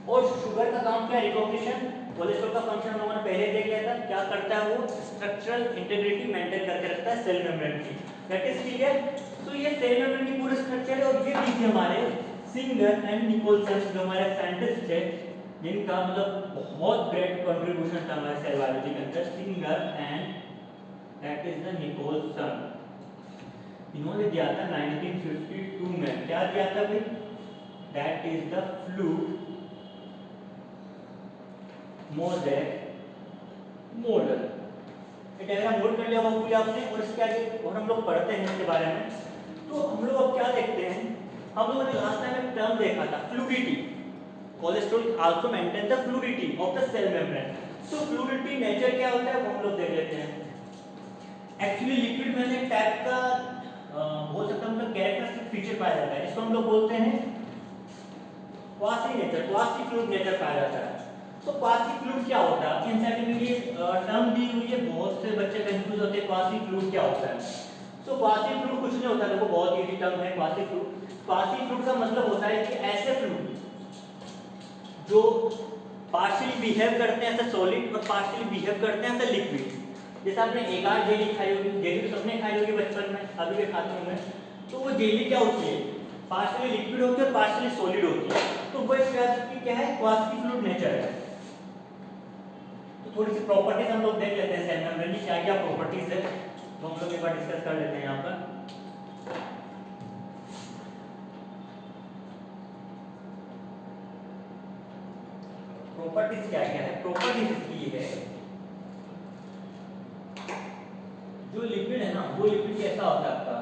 और शुगर का काम क्या है, रिकॉग्निशन। कोलेस्ट्रॉल का फंक्शन हम लोगों ने पहले देख लिया था, क्या करता है वो, स्ट्रक्चरल इंटीग्रिटी मेंटेन करके रखता है सेल मेम्ब्रेन की, दैट इज क्लियर। तो ये सेल मेम्ब्रेन की पूरी स्ट्रक्चर है। और ये लीजिए हमारे सिंगर एंड निकोलसन जो हमारे साइंटिस्ट है, जिनका मतलब बहुत ग्रेट कंट्रीब्यूशन था हमारे सेल बायोलॉजी के अंदर, Singer and that is the Nicolson. इन्होंने दिया था 1952 में, क्या दिया था भाई, that is the fluid mosaic model. ये डायग्राम नोट कर लिया होगा पूरी आपने, और इसके आगे और हम लोग पढ़ते हैं इसके बारे में। तो हम लोग अब क्या देखते हैं, हम लोगों ने लास्ट टाइम एक टर्म देखा था fluidity, cholesterol also maintain the fluidity of the cell membrane. तो फ्लूइडिटी नेचर क्या होता है वो हम लोग देख लेते हैं। एक्चुअली लिक्विड में एक टाइप का बोल सकते हैं हम लोग कैरेक्टरिस्टिक फीचर पाया जाता है, इसको हम लोग बोलते हैं quasi nature, quasi fluid nature पाया जाता है। तो क्वासी फ्लूइड क्या होता है, एनसीईआरटी में ये टर्म दी हुई है, बहुत से बच्चे कंफ्यूज होते हैं क्वासी फ्लूइड क्या होता है। सो क्वासी फ्लूइड कुछ नहीं होता, देखो बहुत इजी टर्म है क्वासी फ्लूइड। क्वासी फ्लूइड का मतलब होता है कि ऐसे फ्लूइड जो पार्शियली बिहेव करते हैं एज अ सॉलिड और पार्शियली बिहेव करते हैं एज अ लिक्विड। जैसे आपने एक आध जेली खाई होगी, जेली तो सबने खाई होगी बचपन में, अभी भी खाते होंगे। तो वो जेली क्या होती है, पार्शियली लिक्विड होती है और पार्शियली सॉलिड होती है। तो वो एक क्या है, क्वासी फ्लूइड नेचर है। तो थोड़ी सी प्रॉपर्टीज हम लोग देख लेते हैं सेल मेम्ब्रेन की क्या क्या प्रॉपर्टीज है, तो हम लोग एक बार डिस्कस कर लेते हैं यहाँ पर। प्रॉपर्टीज क्या क्या है, प्रॉपर्टीज इसकी ये है, जो लिक्विड है ना वो लिक्विड कैसा होता है आपका,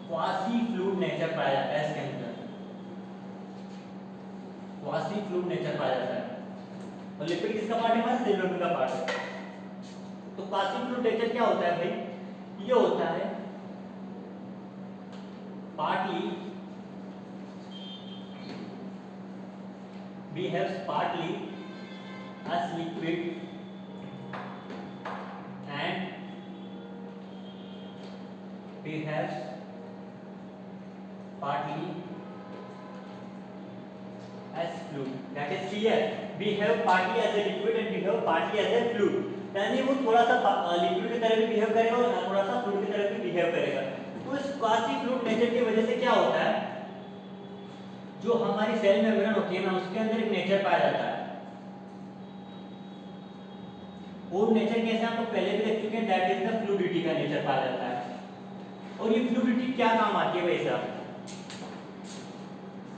क्वासी फ्लूइड नेचर पाया जाता है इसके अंदर, क्वासी फ्लूइड नेचर पाया जाता है। और लिक्विड किसका पार्ट है, हमारा सेल मेम्ब्रेन का पार्ट है। तो क्वासी फ्लूइड नेचर क्या होता है भाई, ये होता है partly behaves partly as liquid and behaves partly as fluid, that is clear। behave partly as a liquid and behave partly as a fluid, यानी वो थोड़ा सा लिक्विड की तरह भी बिहेव करेगा और थोड़ा सा फ्लूइड की तरह भी बिहेव करेगा। तो इस क्वासी फ्लूइड नेचर की वजह से क्या होता है, जो हमारी सेल मेम्ब्रेन होती है ना उसके अंदर एक नेचर पाया जाता है। वो नेचर कैसे हम लोग पहले भी देख चुके हैं, दैट इज द फ्लूइडिटी का नेचर पाया जाता है। और ये फ्लूइडिटी क्या काम आती है भाई साहब,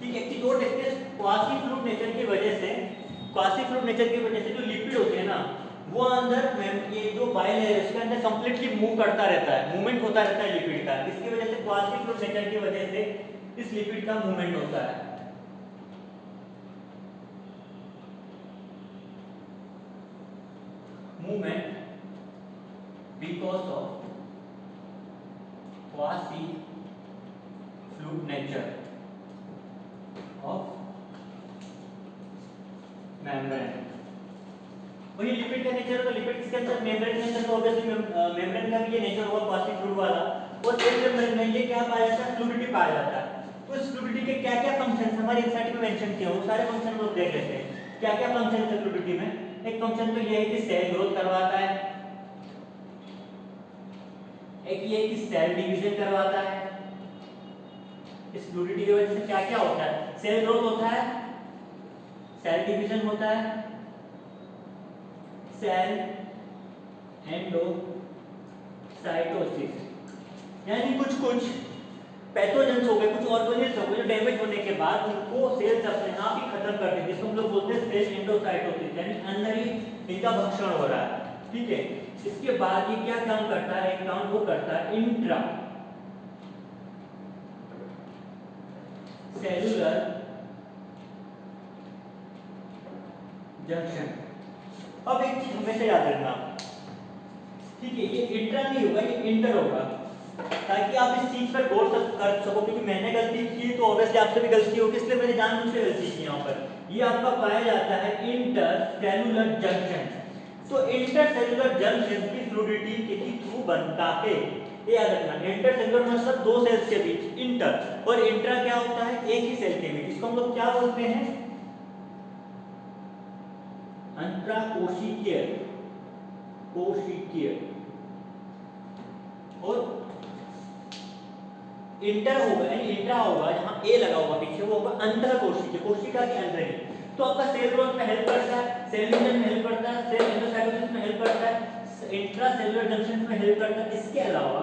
ठीक है, एक और देखते हैं। क्वासी फ्लूइड नेचर की वजह से, क्वासी फ्लूइड नेचर की वजह से जो लिक्विड होते हैं ना वो अंदर ये जो बाइल है इसके अंदर कंप्लीटली मूव करता रहता है, मूवमेंट होता रहता है लिक्विड का। इसकी वजह से क्वासी फ्लूइड नेचर की वजह से इस लिक्विड का मूवमेंट होता है। movement because of quasi fluid nature of membrane. वही लिपिड का नेचर होगा, लिपिड किसके अंदर, मेम्ब्रेन के अंदर, तो ऑब्वियसली मेम्ब्रेन का भी ये नेचर होगा पॉजिटिव फ्लूइड वाला। और सेल मेम्ब्रेन में ये क्या पाया जाता है, फ्लूइडिटी पाया जाता है। तो इस फ्लूइडिटी के क्या क्या फंक्शंस हमारे एनसीईआरटी में मेंशन किए हैं, वो सारे फंक्शन हम लोग देख लेते हैं। क्या क्या फंक्शन है फ्लूइडिटी में। एक फंक्शन तो ये है कि सेल ग्रोथ करवाता है, एक ये कि सेल डिवीजन करवाता है। इस फ्लूइडिटी की वजह से क्या क्या होता है, सेल ग्रोथ होता है, सेल डिवीजन होता है, सेल एंडोसाइटोसिस, यानी कुछ कुछ पैथोजेंस हो गए, कुछ ऑर्गेनिल्स हो गए जो डैमेज होने के बाद उनको सेल्स अपने आप ही खत्म कर देते हैं, जिसको हम लोग बोलते हैं सेल एंडोसाइटोसिस, यानी अंदर ही इनका भक्षण हो रहा है। ठीक है, इसके बाद ये क्या काम करता है, एक काम वो करता है इंट्रा सेलुलर जंक्शन। अब एक चीज हमेशा याद रखना, ठीक है, ये इंट्रा नहीं होगा, ये इंटर होगा, ताकि आप इस चीज पर गौर कर सको, क्योंकि मैंने गलती की तो ऑब्वियसली आपसे भी गलती होगी, इसलिए मैंने जानबूझ के गलती की। यहाँ पर ये आपका पाया जाता है इंटरसेलुलर जंक्शन। तो इंटरसेलुलर जंक्शन की फ्लूइडिटी के थ्रू बनता है, ये याद रखना। इंटरसेलुलर मतलब दो सेल्स के बीच, इंटर, और इंट्रा क्या होता है, एक ही सेल के बीच। इसको हम लोग क्या बोलते हैं, अंतराकोशिकीय, कोशिकीय। और इंटर होगा यानी इंट्रा होगा, जहां ए लगा होगा पीछे, वो होगा अंतःकोशिकीय, कोशिका के अंदर ही। तो आपका सेल ग्रोथ में हेल्प करता है, सेल डिवीजन में हेल्प करता है, सेल एंडोसाइटोसिस में हेल्प करता है, इंट्रासेलुलर जंक्शन में हेल्प करता है। इसके अलावा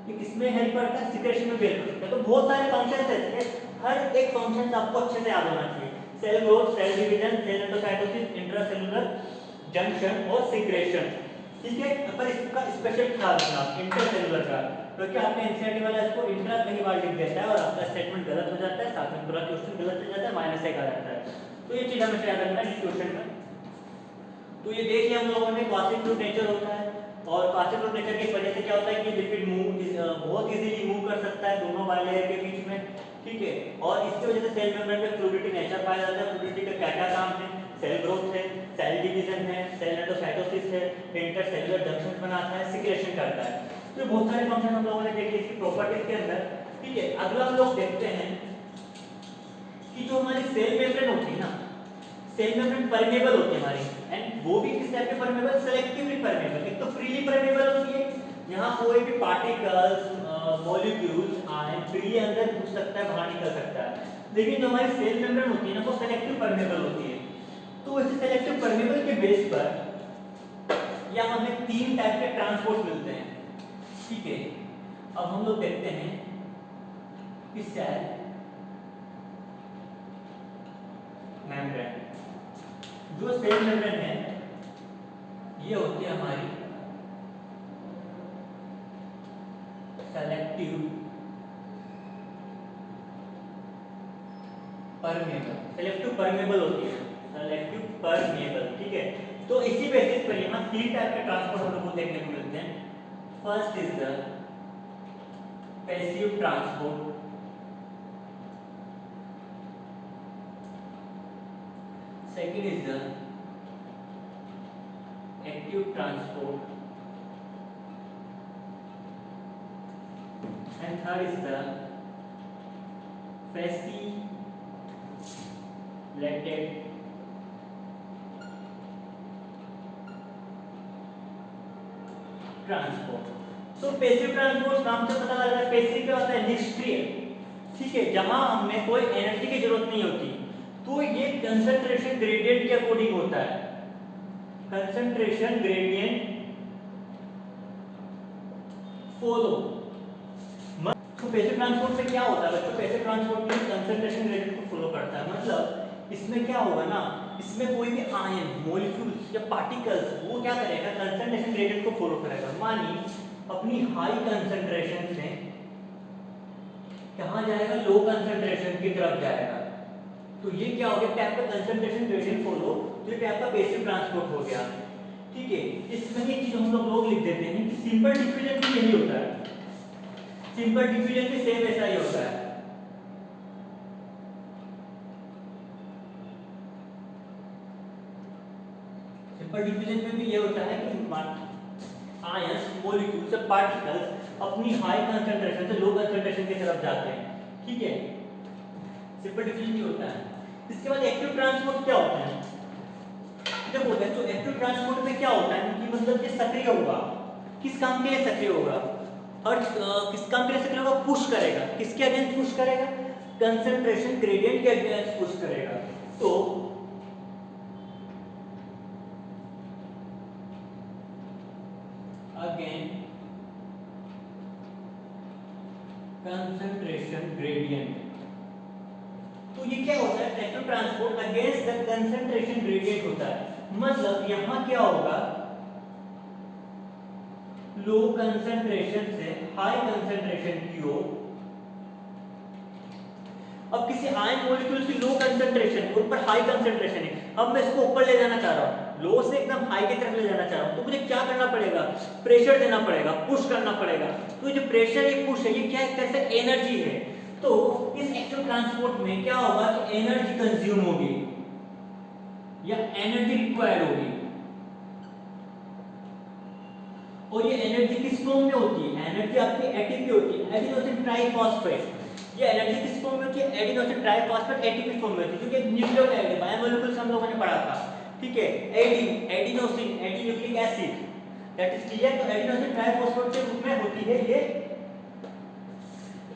ये किसमें हेल्प करता है, सिक्रेशन में भी हेल्प करता है। तो बहुत सारे फंक्शंस हैं इसके, हर एक फंक्शन आपको अच्छे से याद होना चाहिए। Cell growth, cell division, cell endocytosis, intracellular junction और सिक्रेशन। ठीक है, पर इसका स्पेशल ख्याल रखना इंटरसेलुलर का, क्योंकि आपने एनसीईआरटी वाला इसको इंट्रा कई बार लिख देता है और आपका स्टेटमेंट गलत हो जाता है, साथ में पूरा क्वेश्चन गलत हो जाता है, -1 आ जाता है। तो ये चीज हमेशा याद रखना इस क्वेश्चन में। तो ये देखिए हम लोगों ने क्वासी फ्लूइड नेचर होता है, और क्वासी फ्लूइड नेचर की वजह से क्या होता है कि लिपिड बहुत इजीली मूव कर सकता है दोनों बाइलेयर के बीच में। ठीक है, और इसकी वजह से सेल मेम्ब्रेन में फ्लूइडिटी नेचर पाया जाता है। फ्लूइडिटी का क्या क्या काम है, सेल ग्रोथ है, सेल डिवीजन है, सेल एंडोसाइटोसिस है, इंटरसेलुलर जंक्शन बनाता है, सिक्रेशन करता है। तो बहुत सारे फंक्शन हम लोगों ने देखे इसकी प्रॉपर्टीज के अंदर। ठीक है, अगला हम लोग देखते हैं कि जो हमारी सेल मेम्ब्रेन होती है ना, सेल मेम्ब्रेन परमेबल होती है हमारी, एंड वो भी किस टाइप के परमेबल, सेलेक्टिवली परमेबल। एक तो फ्रीली परमेबल होती है, यहाँ कोई भी पार्टिकल्स, मॉलिक्यूल्स आयन फ्रीली अंदर घुस सकता है, बाहर निकल सकता है। लेकिन जो हमारी सेल मेम्ब्रेन होती है ना, वो सेलेक्टिव परमेबल होती है। तो इस सेलेक्टिव परमेबल के बेस पर या हमें 3 टाइप के ट्रांसपोर्ट मिलते हैं। ठीक है, अब हम लोग देखते हैं कि सेल मेम्ब्रेन, जो सेल मेम्ब्रेन है ये होती है हमारी सेलेक्टिव परमेबल, सेलेक्टिव परमेबल होती है, सेलेक्टिव परमेबल। ठीक है, तो इसी बेसिस पर यहाँ 3 टाइप के ट्रांसपोर्ट हम लोग को देखने को मिलते हैं। First is the passive transport, second is the active transport, and third is the facilitated transport. तो पैसिव ट्रांसपोर्ट नाम से पता लग रहा है, पैसिव क्या होता है, निष्क्रिय। ठीक है, जहां हमें कोई एनर्जी की जरूरत नहीं होती, तो ये कंसंट्रेशन ग्रेडियंट के अकॉर्डिंग होता है, कंसंट्रेशन ग्रेडियंट फॉलो। तो पैसिव ट्रांसपोर्ट में क्या होता है बच्चों, पैसिव ट्रांसपोर्ट में कंसंट्रेशन ग्रेडियंट को फॉलो करता है। मतलब इसमें क्या होगा ना, इसमें कोई भी आयन, मॉलिक्यूल्स या पार्टिकल्स, वो क्या करेगा, कंसंट्रेशन ग्रेडियंट को फॉलो करेगा। मानिए अपनी हाई कंसंट्रेशन से कहां जाएगा, लो कंसंट्रेशन की तरफ जाएगा। तो ये क्या हो गया, टाइप का कंसंट्रेशन ग्रेडियंट फॉलो, तो ये टाइप का पैसिव ट्रांसपोर्ट हो गया। ठीक है, इसमें एक चीज हम लोग लिख देते हैं कि सिंपल डिफ्यूजन भी यही होता है, सिंपल डिफ्यूजन भी सेम ऐसा ही होता है। सिंपल डिफ्यूजन में भी ये होता है कि आयंस, मॉलिक्यूल्स या पार्टिकल्स अपनी हाई कंसंट्रेशन से लो कंसंट्रेशन की तरफ जाते हैं, ठीक है, सिंपल डिफ्यूजन ये होता है। इसके बाद एक्टिव ट्रांसपोर्ट क्या होता है? देखो बच्चों, एक्टिव ट्रांसपोर्ट में क्या होता है कि मतलब ये सक्रिय होगा, किस काम के लिए सक्रिय होगा, और किस काम के लिए सक्रिय होगा? पुश करेगा, किसके अगेंस्ट पुश करेगा? कंसंट्रेशन ग्रेडियंट के अगेंस्ट पुश करेगा। तो अगेन कंसंट्रेशन ग्रेडियंट, तो ये क्या होता है? Active transport against the concentration gradient होता है। मतलब यहां क्या होगा, लो कंसंट्रेशन से हाई कंसंट्रेशन की ओर। अब किसी आयन मॉलिक्यूल की लो कंसंट्रेशन और ऊपर हाई कंसंट्रेशन है, अब मैं इसको ऊपर ले जाना चाह रहा हूं, लो से एकदम हाई की तरफ ले जाना चाह रहा हूं, तो मुझे क्या करना पड़ेगा? प्रेशर देना पड़ेगा, पुश करना पड़ेगा। तो जो प्रेशर ये पुश है, ये क्या एक तरह से एनर्जी है। तो इस एक्टिव ट्रांसपोर्ट में क्या होगा कि एनर्जी कंज्यूम होगी या एनर्जी रिक्वायर्ड होगी, और ये एनर्जी किस फॉर्म में होती है? एनर्जी आपकी एटीपी होती है, एडिनोसिन ट्राइफॉस्फेट। ये एनर्जी किस फॉर्म में होती है? एडिनोसिन ट्राइफॉस्फेट एटीपी फॉर्म में होती है, जो कि एक न्यूक्लियोटाइड है, बायोमोलिक्यूल्स हम लोगों ने पढ़ा था, ठीक है। Adenosine, adenucleic acid, that is clear. तो एडिनोसिन ट्राइफॉस्फेट के रूप में होती है ये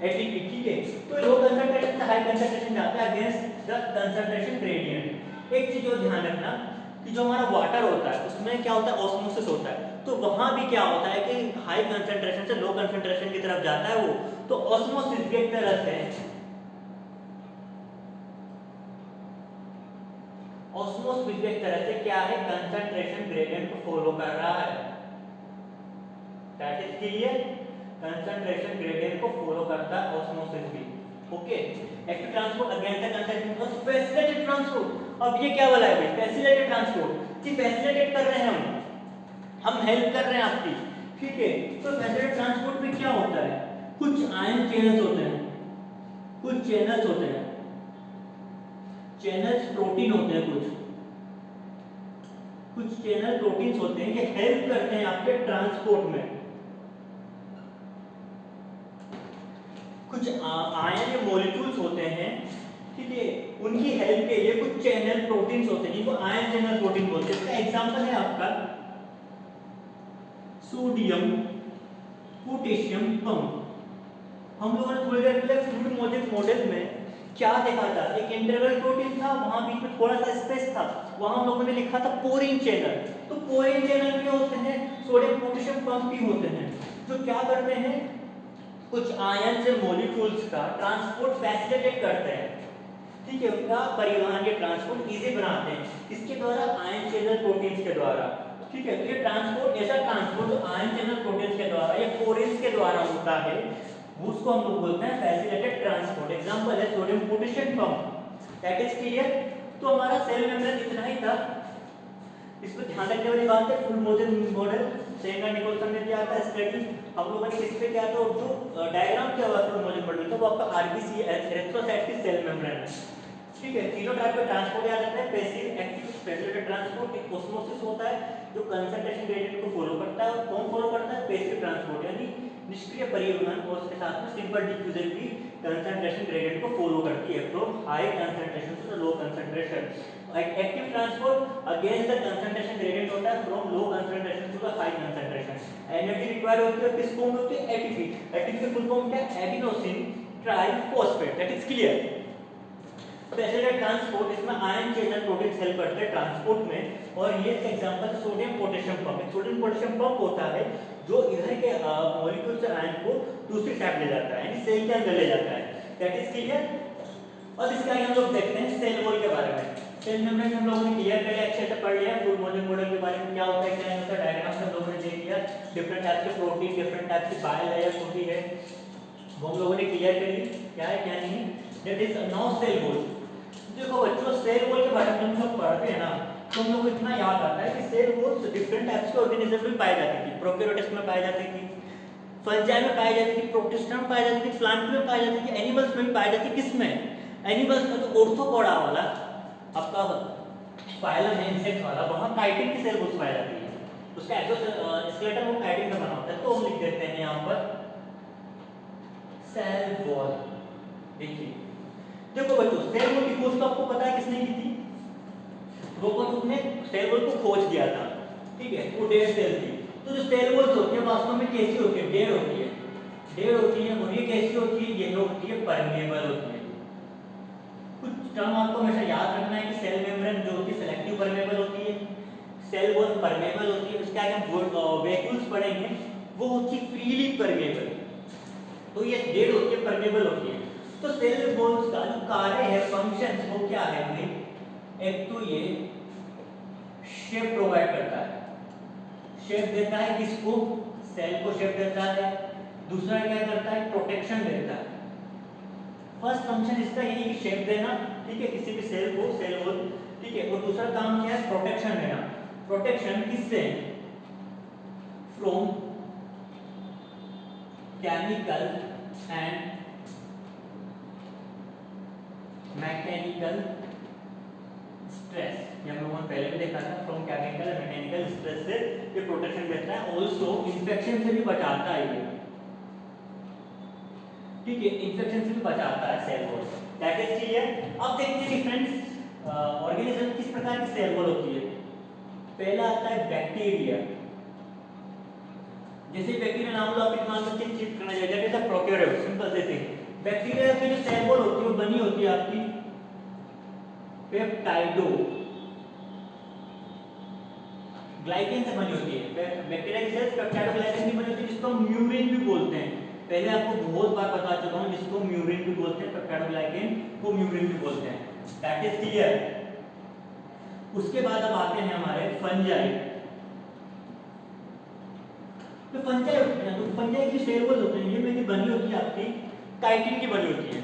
एटीपी, ठीक है। तो लो कंसंट्रेशन से हाई कंसंट्रेशन जाता है अगेंस्ट द कंसंट्रेशन ग्रेडियंट। एक चीज और ध्यान रखना कि जो हमारा वाटर होता है उसमें क्या होता है? ऑस्मोसिस होता है। तो वहां भी क्या होता है कि हाई कंसंट्रेशन से लो कंसंट्रेशन की तरफ जाता है वो, तो ऑस्मोसिस भी एक तरह से, ऑस्मोसिस भी एक तरह से क्या है? कंसंट्रेशन ग्रेडियंट को फॉलो कर रहा है, that is clear. Concentration gradient को फॉलो करता है ऑस्मोसिस भी, okay. Active transport against the concentration और फैसिलिटेटेड ट्रांसपोर्ट। अब ये क्या वाला है भाई? फैसिलिटेटेड ट्रांसपोर्ट, कि फैसिलिटेट कर रहे हैं हम हेल्प कर रहे हैं आपकी, ठीक है। तो फैसिलिटेटेड ट्रांसपोर्ट में क्या होता है? कुछ आयन चैनल्स होते हैं, कुछ चैनल्स होते हैं, चैनल्स प्रोटीन होते हैं, कुछ चैनल प्रोटीन्स होते हैं, ये हेल्प करते हैं आपके ट्रांसपोर्ट में। कुछ आयन या मॉलिक्यूल्स होते हैं, ठीक है, उनकी हेल्प के लिए कुछ चैनल प्रोटीन्स होते हैं जिनको आयन चैनल प्रोटीन बोलते हैं। इसका एग्जांपल है आपका सोडियम पोटेशियम पंप। हम लोगों ने थोड़ी देर पहले फ्लूइड मॉलिक्यूल मॉडल में क्या देखा था? एक इंटरवल प्रोटीन था, वहां बीच में थोड़ा सा स्पेस था, वहां हम लोगों ने लिखा था पोरिन चैनल। तो पोरिन चैनल भी होते हैं, सोडियम पोटेशियम पंप भी होते हैं, जो क्या करते हैं? कुछ आयन से मॉलिक्यूल्स का ट्रांसपोर्ट फैसिलिटेट करते हैं, ठीक है, उनका परिवहन या ट्रांसपोर्ट इजी बनाते हैं, इसके द्वारा आयन चैनल प्रोटीन्स के द्वारा, ठीक है। तो ये ट्रांसपोर्ट, ऐसा ट्रांसपोर्ट जो आयन चैनल प्रोटीन्स के द्वारा या पोरिन्स के द्वारा होता है, उसको हम लोग बोलते हैं फैसिलिटेटेड ट्रांसपोर्ट। एग्जांपल है sodium potassium pump, that is clear. तो हमारा सेल मेम्ब्रेन इतना ही था, इसको ध्यान रखने वाली बात है। फुल मॉडल सेंगर निकोलसन ने दिया था स्टडी, हम लोगों ने किस पे किया था? जो डायग्राम किया हुआ फुल मॉडल था वो आपका आरबीसी एरिथ्रोसाइट की सेल मेम्ब्रेन है, ठीक है। तीनों टाइप के ट्रांसपोर्ट याद रखना है, पैसिव, एक्टिव, फैसिलिटेटेड ट्रांसपोर्ट। एक ऑस्मोसिस होता है जो कंसंट्रेशन ग्रेडियंट को फॉलो करता है, और कौन फॉलो करता है? पैसिव ट्रांसपोर्ट यानी निष्क्रिय परिवहन, और उसके साथ में सिंपल डिफ्यूजन भी कंसंट्रेशन ग्रेडियंट को फॉलो करती है from high concentration to low concentration. Active transport against the concentration gradient होता है from low concentration to the high concentration. Energy required होती है किस फॉर्म में होती है? एटीपी। एटीपी की फुल फॉर्म क्या है? Adenosine triphosphate, that is clear. Facilitated transport, इसमें आयन चैनल प्रोटीन्स हेल्प करते हैं ट्रांसपोर्ट में, और ये एग्जांपल है सोडियम पोटेशियम पंप। एक सोडियम पोटेशियम पंप होता है जो इधर के मॉलिक्यूल से आयन को दूसरी साइड ले जाता है, यानी सेल के अंदर ले जाता है, दैट इज क्लियर। अब इसके आगे हम लोग देखते हैं सेल वॉल के बारे में। सेल मेम्ब्रेन हम लोगों ने क्लियर कर लिया, अच्छे से पढ़ लिया। फुल मॉडल के बारे में क्या होता है, क्या नहीं होता, डायग्राम हम लोगों ने देख लिया। डिफरेंट टाइप के प्रोटीन, डिफरेंट टाइप की बाइल लेयर्स होती है, वो हम लोगों ने क्लियर कर ली, क्या है क्या नहीं। That is now cell wall. देखो बच्चों, सेल वॉल के बारे में हम लोग पढ़ते हैं ना, तो हम लोग को इतना याद आता है कि सेल वॉल्स डिफरेंट टाइप्स के ऑर्गेनिज्म में पाई जाती थी। प्रोकैरियोट्स में पाई जाती थी, फंजाई में पाई जाती थी, प्रोटिस्टा में पाई जाती थी, प्लांट में पाई जाती थी, एनिमल्स में भी पाई जाती थी। किसमें? एनिमल्स में तो ऑर्थोपोडा वाला आपका फाइलम है इंसेक्ट वाला, वहाँ काइटिन की सेल वॉल्स पाई जाती है, उसका एक्सोस्केलेटन वो काइटिन का बना होता है, तो हम लिख देते हैं यहाँ पर सेल वॉल। देखिए देखो बच्चों, सेल वॉल की खोज तो आपको पता है किसने की थी, रोकोटुक ने सेल वॉल को खोज किया था, ठीक है, वो डेढ़ सेल थी। तो जो सेल वॉल्स होती है वास्तव में कैसी होती है, डेढ़ होती है, डेढ़ होती है, और ये कैसी होती है, ये होती है परमेबल होती है। कुछ टर्म आपको हमेशा याद रखना है कि सेल मेम्ब्रेन जो होती है सेलेक्टिव परमेबल होती है, सेल वॉल परमेबल होती है, उसके आगे हम वैक्यूल्स पढ़ेंगे, वो होती है फ्रीली परमेबल। तो ये डेढ़ होती है, परमेबल होती है। तो सेल वॉल्स का जो कार्य है, फंक्शन, वो क्या है भाई, एक तो ये शेप प्रोवाइड करता है, शेप देता है किसको, सेल को शेप देता है। दूसरा क्या करता है, प्रोटेक्शन देता है। फर्स्ट फंक्शन इसका यही कि शेप देना, ठीक है, किसी भी सेल को, सेल वॉल, ठीक है, और दूसरा काम क्या है, प्रोटेक्शन देना। प्रोटेक्शन किससे, from chemical and mechanical stress, ये हम लोगों ने पहले भी देखा था, from chemical and mechanical stress से ये प्रोटेक्शन देता है। ऑल्सो इन्फेक्शन से भी बचाता है ये, ठीक है, इन्फेक्शन से भी बचाता है cell wall, that is clear. अब देखते हैं फ्रेंड्स ऑर्गेनिज्म किस प्रकार की सेल वॉल होती है। पहला आता है बैक्टीरिया, जैसे बैक्टीरिया नाम लो, आप दिमाग में किस चीज करना चाहिए, that is a prokaryote, simple से थिंग। बैक्टीरिया की जो सेल वॉल होती है वो बनी होती है आपकी पेप्टाइडो ग्लाइकेन से बनी होती है। बैक्टीरिया की सेल्स पेप्टाइडो ग्लाइकेन की बनी होती है, जिसको हम म्यूरिन भी बोलते हैं। पहले आपको बहुत बार बता चुका हूं, जिसको म्यूरिन भी बोलते हैं, पेप्टाइडो ग्लाइकेन को म्यूरिन भी बोलते हैं, दैट इज क्लियर। उसके बाद अब आते हैं हमारे फंजाई। तो फंजाई होते हैं, तो फंजाई की सेल वॉल होते हैं, ये मेरी बनी होती है आपकी काइटिन की बनी होती है,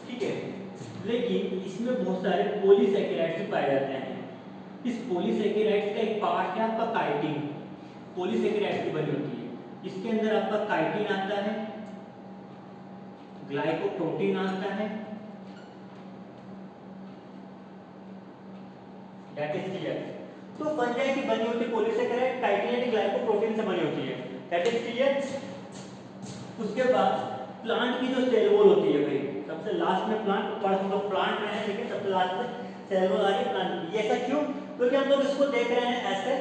ठीक है, लेकिन इसमें बहुत सारे पॉलीसैकेराइड्स पाए जाते हैं। इस पॉलीसैकेराइड्स का एक पार्ट है आपका काइटिन, पॉलीसैकेराइड्स की बनी होती है। इसके अंदर आपका काइटिन आता है, ग्लाइकोप्रोटीन आता है, दैट इज क्लियर। तो फंजाई की बनी होती पॉलीसैकेराइड काइटिन यानी ग्लाइकोप्रोटीन से बनी होती है, दैट इज क्लियर। उसके बाद प्लांट की जो सेल वॉल होती है भाई, सबसे लास्ट में प्लांट, पर हम लोग प्लांट में हैं, लेकिन सबसे लास्ट में सेल वॉल आ रही है प्लांट की। ऐसा क्यों, क्योंकि हम लोग इसको देख रहे हैं ऐसे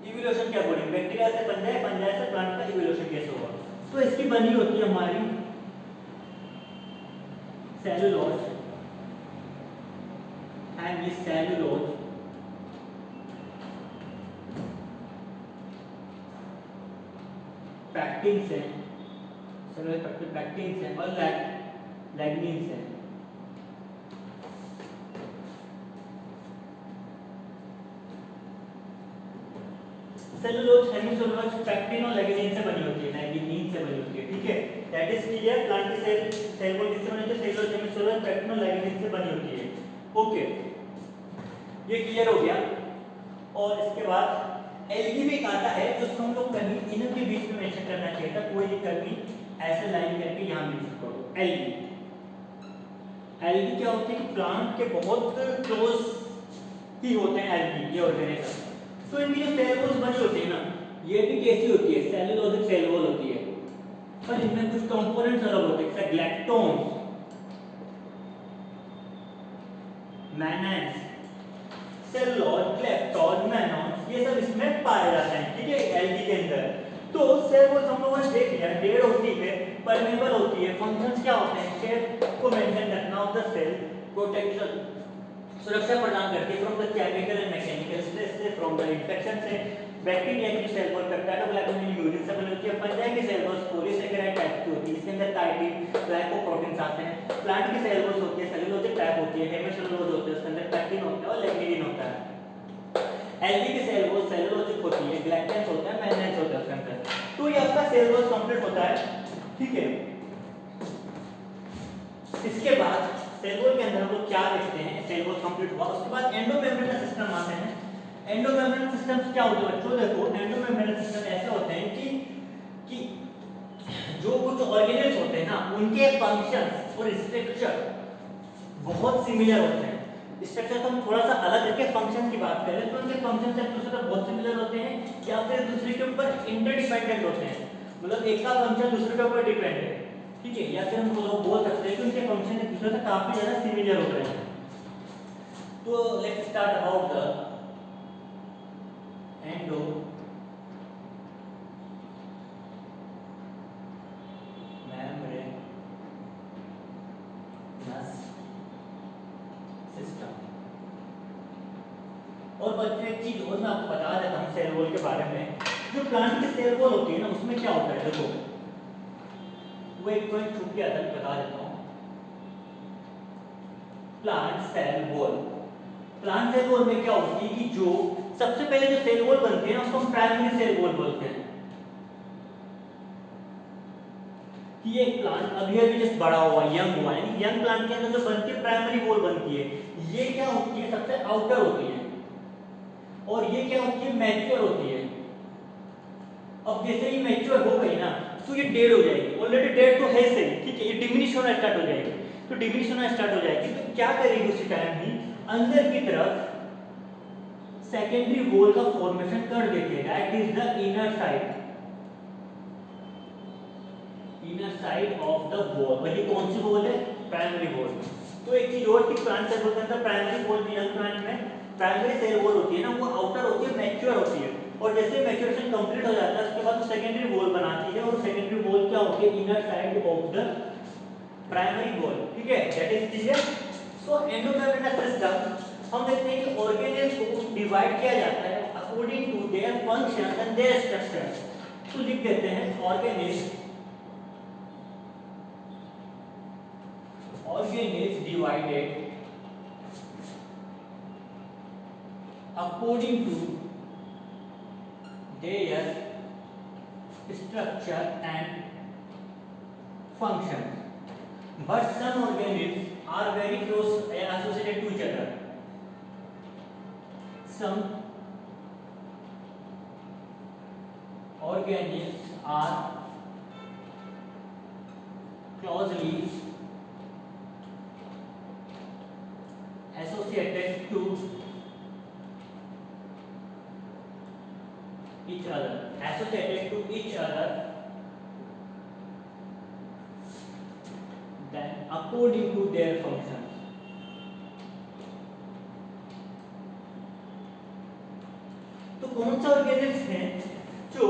इवोल्यूशन के अकॉर्डिंग, बैक्टीरिया से फंजाई, फंजाई से प्लांट का इवोल्यूशन कैसे होगा। तो इसकी बनी होती है हमारी सेलुलोज, एंड ये सेलुलोज पैक्टिन से, सेलुलोज पैक्टिन से और लैग्निन से। सेलुलोज, हेमिसेलुलोज, पैक्टिन और लैग्निन से बनी होती है, लैग्निन से बनी होती है, ठीक है, दैट इज क्लियर। प्लांट की सेल वॉल किससे बनी होती है, सेलुलोज, हेमिसेलुलोज, पैक्टिन और लैग्निन से बनी होती है, ओके, ये क्लियर हो गया। और इसके बाद एल्गी भी एक आता है, जिसको हम लोग कहीं इनके बीच में मेंशन करना चाहिए था, कोई दिक्कत नहीं, ऐसे लाइन करके यहां मेंशन करो एल्गी। एल्गी क्या होती है, प्लांट के बहुत क्लोज ही होते हैं एल्गी, ये ऑर्गेनिज्म। तो इनकी जो सेल वॉल्स बनी होती है ना, ये भी कैसी होती है, सेलुलोजिक सेल वॉल होती है, पर इनमें कुछ कंपोनेंट्स अलग होते हैं, जैसे ग्लैक्टोन्स, मैनेंस, सेलुलोज, ग्लैक्टोन, मैनोन्स, ये सब इसमें पाए जाते हैं, ठीक है, एल्गी के अंदर। तो सेल वॉल्स हम लोगों ने देख लिया, डेढ़ होती है, परमेबल होती है, फंक्शंस क्या होते हैं, शेप को मेंटेन रखना ऑफ द सेल, प्रोटेक्शन, सुरक्षा प्रदान करती है from the chemical and mechanical stress से, फ्रॉम द इन्फेक्शन से। बैक्टीरिया की सेल वॉल पेप्टाइडो ग्लाइकोन म्यूरिन से बनी होती है। फंजाई की सेल वॉल पॉलीसैकेराइड टाइप की होती है, इसके अंदर काइटिन, ग्लाइकोप्रोटीन्स आते हैं। प्लांट की सेल वॉल होती है सेलुलोजिक टाइप होती है, हेमिसेलुलोज होते हैं, उसके अंदर पैक्टिन होता है और लैग्निन होता है। एल्गी की सेल वॉल सेलुलोजिक होती है, ग्लाइकेन्स होता है, मैग्नेन्स होता है उसके अंदर। तो ये आपका सेल वॉल कंप्लीट होता है, ठीक है। इसके बाद सेल वॉल के अंदर हम लोग क्या देखते हैं, सेल वॉल कंप्लीट हुआ, उसके बाद एंडोमेम्ब्रेनस सिस्टम आते हैं। एंडोमेम्ब्रेनस सिस्टम्स क्या होते हैं बच्चों, देखो एंडोमेम्ब्रेनस सिस्टम ऐसे होते हैं कि जो कुछ ऑर्गेनेल्स होते हैं ना, उनके फंक्शंस और स्ट्रक्चर बहुत सिमिलर होते हैं। स्ट्रक्चर को हम थोड़ा सा अलग करके फंक्शन की बात करें तो उनके फंक्शन एक दूसरे से बहुत सिमिलर होते हैं या फिर दूसरे के ऊपर इंटरडिपेंडेंट होते हैं, मतलब एक का फंक्शन दूसरे के ऊपर डिपेंड है, ठीक है, या फिर हम लोग बोल सकते हैं कि उनके फंक्शन एक दूसरे से काफी ज्यादा सिमिलर होते हैं। तो let's start about the endo system. और बच्चों एक चीज और मैं आपको बता देता हूँ सेल वॉल के बारे में। जो प्लांट की सेल वॉल होती है ना उसमें क्या होता है, देखो वो एक पॉइंट छूट गया था, बता देता हूँ। Plant cell wall, plant cell wall में क्या होती है कि जो सबसे पहले जो सेल वॉल बनती है ना उसको हम प्राइमरी सेल वॉल बोलते हैं। कि ये प्लांट अभी अभी जस्ट बड़ा हुआ यंग हुआ है, यानी यंग प्लांट के अंदर जो बनती है प्राइमरी वॉल बनती है, ये क्या होती है सबसे आउटर होती है, और ये क्या होती है मैच्योर होती है। अब जैसे ही मैच्योर हो गई ना तो ये डेड हो जाएगी, ऑलरेडी डेड तो है सही, ठीक है, ये डिमिनिश होना स्टार्ट हो जाएगी। तो डिमिनिश होना स्टार्ट हो जाएगी तो क्या करेगी उसी टाइम ही अंदर की तरफ सेकेंडरी वॉल का फॉर्मेशन कर देती है, that is the inner side of the wall. वही कौन सी वॉल है, प्राइमरी वॉल। तो एक चीज और कि प्लांट सेल वॉल के अंदर प्राइमरी वॉल भी यंग प्लांट में प्राइमरी सेल वॉल होती है ना वो आउटर होती है, मैच्योर होती है, और जैसे मैच्योरेशन कंप्लीट हो जाता है उसके बाद वो सेकेंडरी वॉल बनाती है, और सेकेंडरी वॉल क्या होती है, inner side of the primary wall, ठीक है, that is clear. So endomembranes system हम देखते हैं कि ऑर्गेनेल्स को डिवाइड किया जाता है according to their function and their structure. तो लिख देते हैं organelles divided according to their structure and function, but some organisms are very close associated to each other. Some organisms are closely associated to each other, then according to their functions. तो कौन सा organelles हैं जो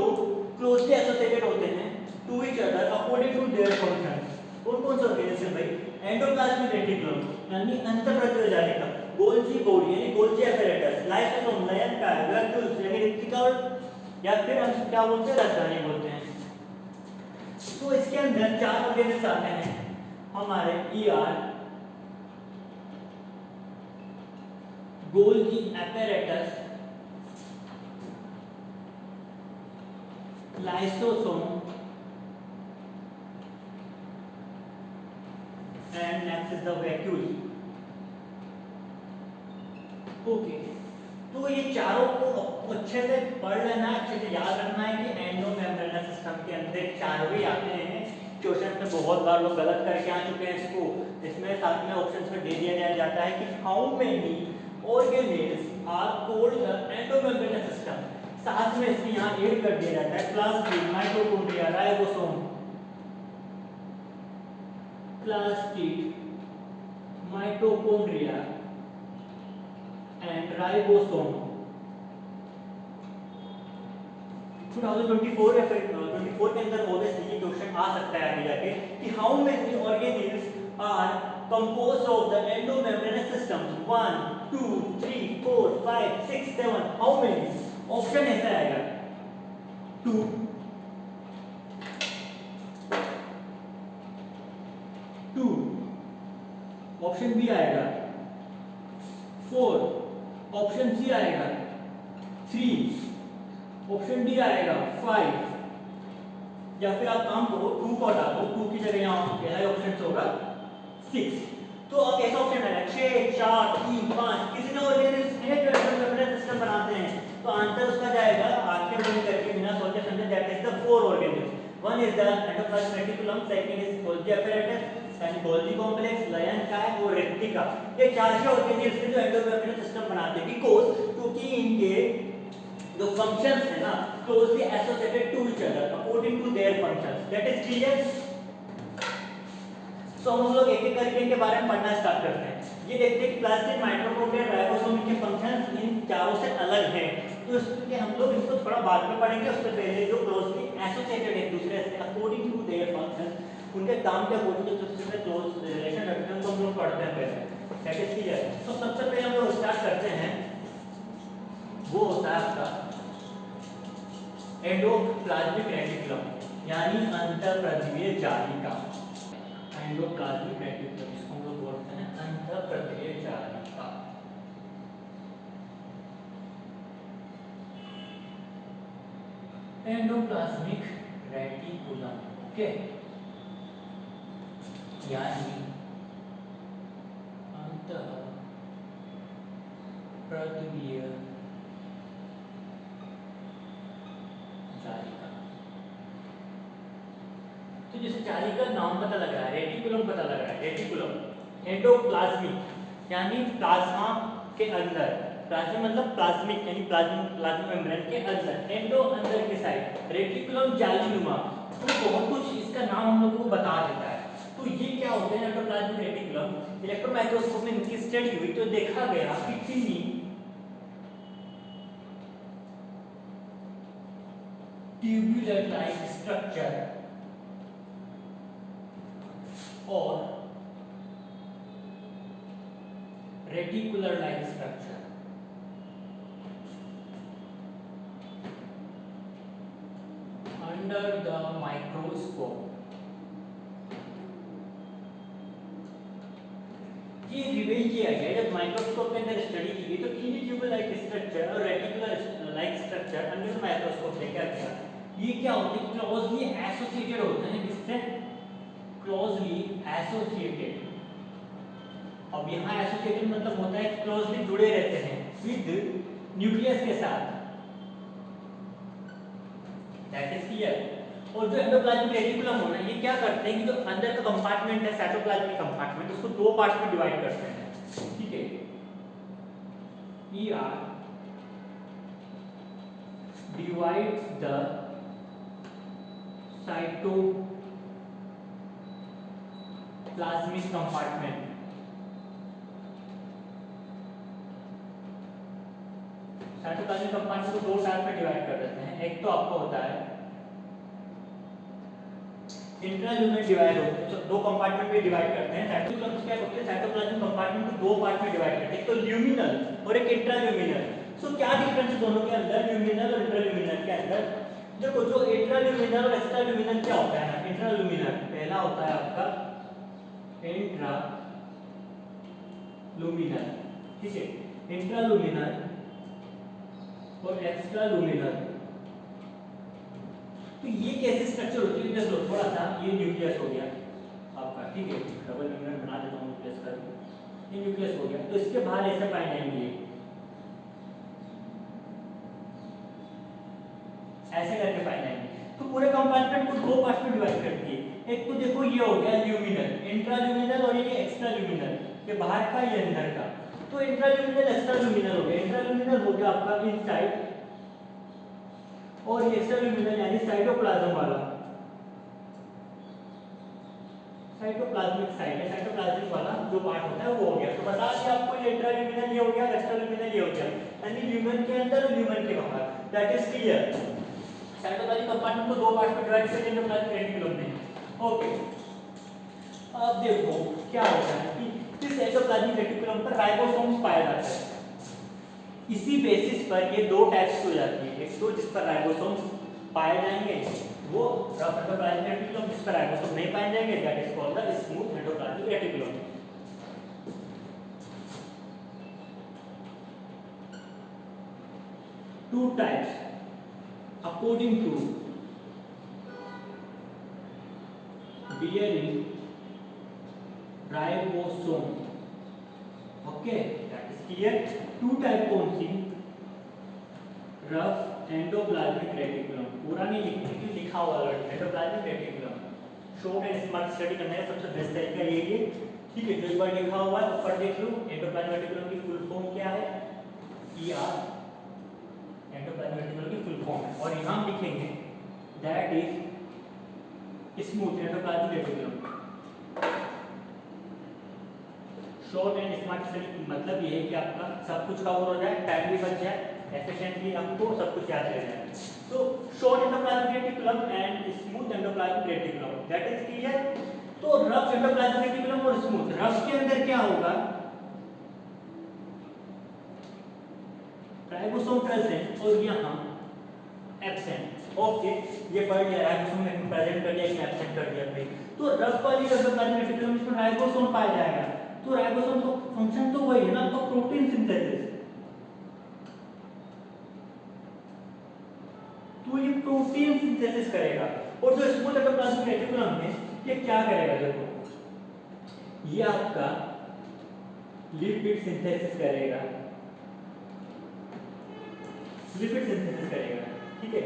closely associated होते हैं to each other according to their functions? कौन सा organelles है भाई? एंडोप्लाज्मिक रेटिकुलम यानी अंतःप्रज्वल जालिका, गोल्जी बॉडी यानी गोल्जी apparatus, लाइसोसोम नयन का, वैक्यूल्स यानी रेटिकल या फिर हम क्या बोलते हैं, राजधानी बोलते हैं। तो इसके अंदर चार ऑर्गेनिल्स आते हैं हमारे ER, Golgi apparatus, lysosome and next is the vacuole. Okay, तो ये चारों को अच्छे से पढ़ लेना, अच्छे से याद रखना है कि एंडोमेम्ब्रेनस सिस्टम के अंदर चारों ही आते हैं। क्वेश्चन में बहुत बार लोग गलत करके आ चुके हैं इसको, इसमें साथ में ऑप्शंस में दे दिया जाता है कि how many organelles are called the endomembranous system, साथ में इसमें यहाँ ऐड कर दिया जाता है plasmid, mitochondria, ribosome, plastid, mitochondria and ribosome. 2024 या फिर 24 के अंदर ऑब्वियसली ये क्वेश्चन आ सकता है आगे जाके कि how many organelles are composed of the endomembranous system, 1 2 3 4 5 6 7, how many? Option ऐसा आएगा 2, 2, ऑप्शन बी आएगा 4, ऑप्शन सी आएगा 3, ऑप्शन डी आएगा 5, या फिर आप काम करो 2 को हटा दो, 2 की जगह यहाँ पहला ऑप्शन होगा 6। तो अब ऐसा ऑप्शन आएगा 6 4 3 5, किसी ने ऑर्गेनिल्स है जो एंडोमेम्ब्रेनस सिस्टम बनाते हैं, तो आंसर उसका जाएगा आंखें बंद करके बिना सोचे समझे, that is the 4 organelles. One is the endoplasmic reticulum, second is Golgi apparatus, यानी गोल्गी कॉम्प्लेक्स, लयन का है और रेप्टिका, ये चार क्या होते हैं जिससे जो एंडोक्राइन सिस्टम बनाते हैं, बिकॉज क्योंकि इनके जो फंक्शंस है ना closely associated to each other according to their functions, that is clear. So हम लोग एक एक करके इनके बारे में पढ़ना स्टार्ट करते हैं। ये देखते हैं कि प्लास्टिड, माइटोकॉन्ड्रिया, राइबोसोम के फंक्शंस इन चारों से अलग हैं, तो इसलिए हम लोग इसको थोड़ा बाद में पढ़ेंगे। उससे पहले जो क्लोजली एसोसिएटेड है एक दूसरे से अकॉर्डिंग टू देयर फंक्शंस, उनके काम के अकॉर्डिंग जो सबसे क्लोज रिलेशन रखते हैं उनको हम लोग पढ़ते हैं पहले, दैट इज क्लियर। तो सबसे पहले हम लोग स्टार्ट करते हैं, वो होता है आपका एंडोप्लाज्मिक रेटिकुलम यानी अंतःप्रद्रवीय जालिका। एंडोप्लाज्मिक रेटिकुलम इसको हम लोग बोलते हैं अंतःप्रद्रवीय जालिका। एंडोप्लाज्मिक रेटिकुलम, ओके, यानी अंतःप्रद्रवीय जालिका। तो जैसे जालिका नाम पता लग रहा है, रेटिकुलम पता लग रहा है, रेटिकुलम एंडोप्लाज्मिक यानी प्लाज्मा के अंदर, प्लाज्मा मतलब प्लाज्मिक यानी प्लाज्मा मेम्ब्रेन के अंदर, एंडो अंदर की साइड, रेटिकुलम जालीनुमा, तो बहुत कुछ इसका नाम हम लोगों को बता देता है। तो ये क्या होते हैं एंडोप्लाज्मिक रेटिकुलम, इलेक्ट्रॉन माइक्रोस्कोप में इनकी स्टडी हुई तो देखा गया कि टिनी ट्यूबुलर लाइक स्ट्रक्चर और reticular like structure under the microscope, ये रिवील किया गया जब माइक्रोस्कोप के अंदर स्टडी की गई तो टिनी ट्यूबुलर लाइक स्ट्रक्चर और reticular like structure under the microscope देखा गया। ये क्या होते हैं, क्लोजली एसोसिएटेड होते हैं, जिससे क्लोजली एसोसिएटेड, अब यहाँ एसोसिएटेड मतलब होता है क्लोजली जुड़े रहते हैं विद न्यूक्लियस के साथ, दैट इज क्लियर। और जो एंडोप्लाज्मिक रेटिकुलम होना है, ये क्या करते हैं कि जो अंदर का कंपार्टमेंट है साइटोप्लाज्मिक कंपार्टमेंट, उसको दो पार्ट्स में डिवाइड करते हैं, ठीक है, ER divides the cytoplasmic compartment, cytoplasmic compartment को दो टाइप में डिवाइड कर देते हैं। एक तो आपको होता है इंट्राल्यूमिनल डिवाइड होते हैं, दो कंपार्टमेंट में डिवाइड करते हैं। साइटोप्लाज्म क्या होते हैं, साइटोप्लाज्मिक कंपार्टमेंट को दो पार्ट में डिवाइड करते हैं, एक तो ल्यूमिनल और एक इंट्राल्यूमिनल। सो क्या डिफरेंस है दोनों के अंदर, ल्यूमिनल और इंट्राल्यूमिनल के अंदर? देखो जो इंट्राल्यूमिनल और एक्स्ट्राल्यूमिनल क्या होता है ना, इंट्राल्यूमिनल पहला होता है आपका इंट्राल्यूमिनल, ठीक है, इंट्राल्यूमिनल और एक्स्ट्राल्यूमिनल। तो ये कैसे स्ट्रक्चर होती है, देख लो थोड़ा सा, ये न्यूक्लियस हो गया आपका, ठीक है, डबल न्यूक्लियस बना देता हूँ न्यूक्लियस का, ये न्यूक्लियस हो गया, तो इसके बाहर ऐसे पाए जाएंगे, ऐसे करके पाए जाएंगे। तो पूरे कंपार्टमेंट को दो पार्ट में डिवाइड करती है। एक तो देखो ये हो गया ल्यूमिनल, इंट्राल्यूमिनल और ये एक्स्ट्राल्यूमिनल, ये बाहर का ये अंदर का। तो इंट्राल्यूमिनल एक्स्ट्राल्यूमिनल हो गया, इंट्राल्यूमिनल हो गया आपका इनसाइड और ये एक्स्ट्राल्यूमिनल यानी साइटोप्लाज्म वाला, साइटोप्लाज्मिक साइड है, साइटोप्लाज्मिक वाला जो पार्ट होता है वो हो गया। तो बता दिया आपको ये इंट्राल्यूमिनल ये हो गया, एक्स्ट्राल्यूमिनल ये हो गया, यानी ल्यूमेन के अंदर और ल्यूमेन के बाहर, that is clear. Cytoplasmic compartment को दो पार्ट में डिवाइड कर दिया एंडोप्लाज्मिक रेटिकुलम ने, ओके। अब देखो क्या होता है कि इस एंडोप्लाज्मिक रेटिकुलम पर राइबोसोम्स पाया जाता है। इसी बेसिस पर ये दो टाइप्स हो जाती है, एक तो जिस पर राइबोसोम्स पाए जाएंगे वो रफ एंडोप्लाज्मिक रेटिकुलम, जिस पर राइबोसोम नहीं पाए जाएंगे that is called the smooth endoplasmic reticulum. Two types according to bearing ribosome, okay, that is clear। Two type कौन सी, रफ एंडोप्लाज्मिक रेटिकुलम, पूरा नहीं लिखते कि लिखा हुआ endoplasmic reticulum, short and smart study करने का सबसे बेस्ट तरीका यही है। ठीक है, जो एक बार लिखा हुआ है ऊपर देख लो, एंडोप्लाज्मिक रेटिकुलम की फुल फॉर्म क्या है, ER, एंडोप्लाज्मिक रेटिकुलम की फुल फॉर्म है। और यहाँ हम लिखेंगे that is smooth endoplasmic reticulum. Short and smart study मतलब ये है कि आपका सब कुछ कवर हो जाए, टाइम भी बच जाए, एफिशिएंटली आपको सब कुछ याद रह जाए। तो short endoplasmic reticulum and smooth endoplasmic reticulum, that is clear. तो रफ एंडोप्लाज्मिक रेटिकुलम और स्मूथ, रफ के अंदर क्या होगा, राइबोसोम प्रेजेंट और यहाँ एब्सेंट। ओके, ये पढ़ लिया, राइबोसोम में प्रेजेंट कर दिया, इसमें एब्सेंट कर दिया भाई। तो रफ वाली एंडोप्लाज्मिक रेटिकुलम इसमें राइबोसोम पाया जाएगा। तो राइबोसोम का फंक्शन तो वही है ना, तो प्रोटीन सिंथेसिस, तो ये प्रोटीन सिंथेसिस करेगा। और जो स्मूथ एंडोप्लाज्मिक रेटिकुलम है ये क्या करेगा, देखो ये आपका लिपिड सिंथेसिस करेगा, लिपिड सिंथेसिस करेगा। ठीक है,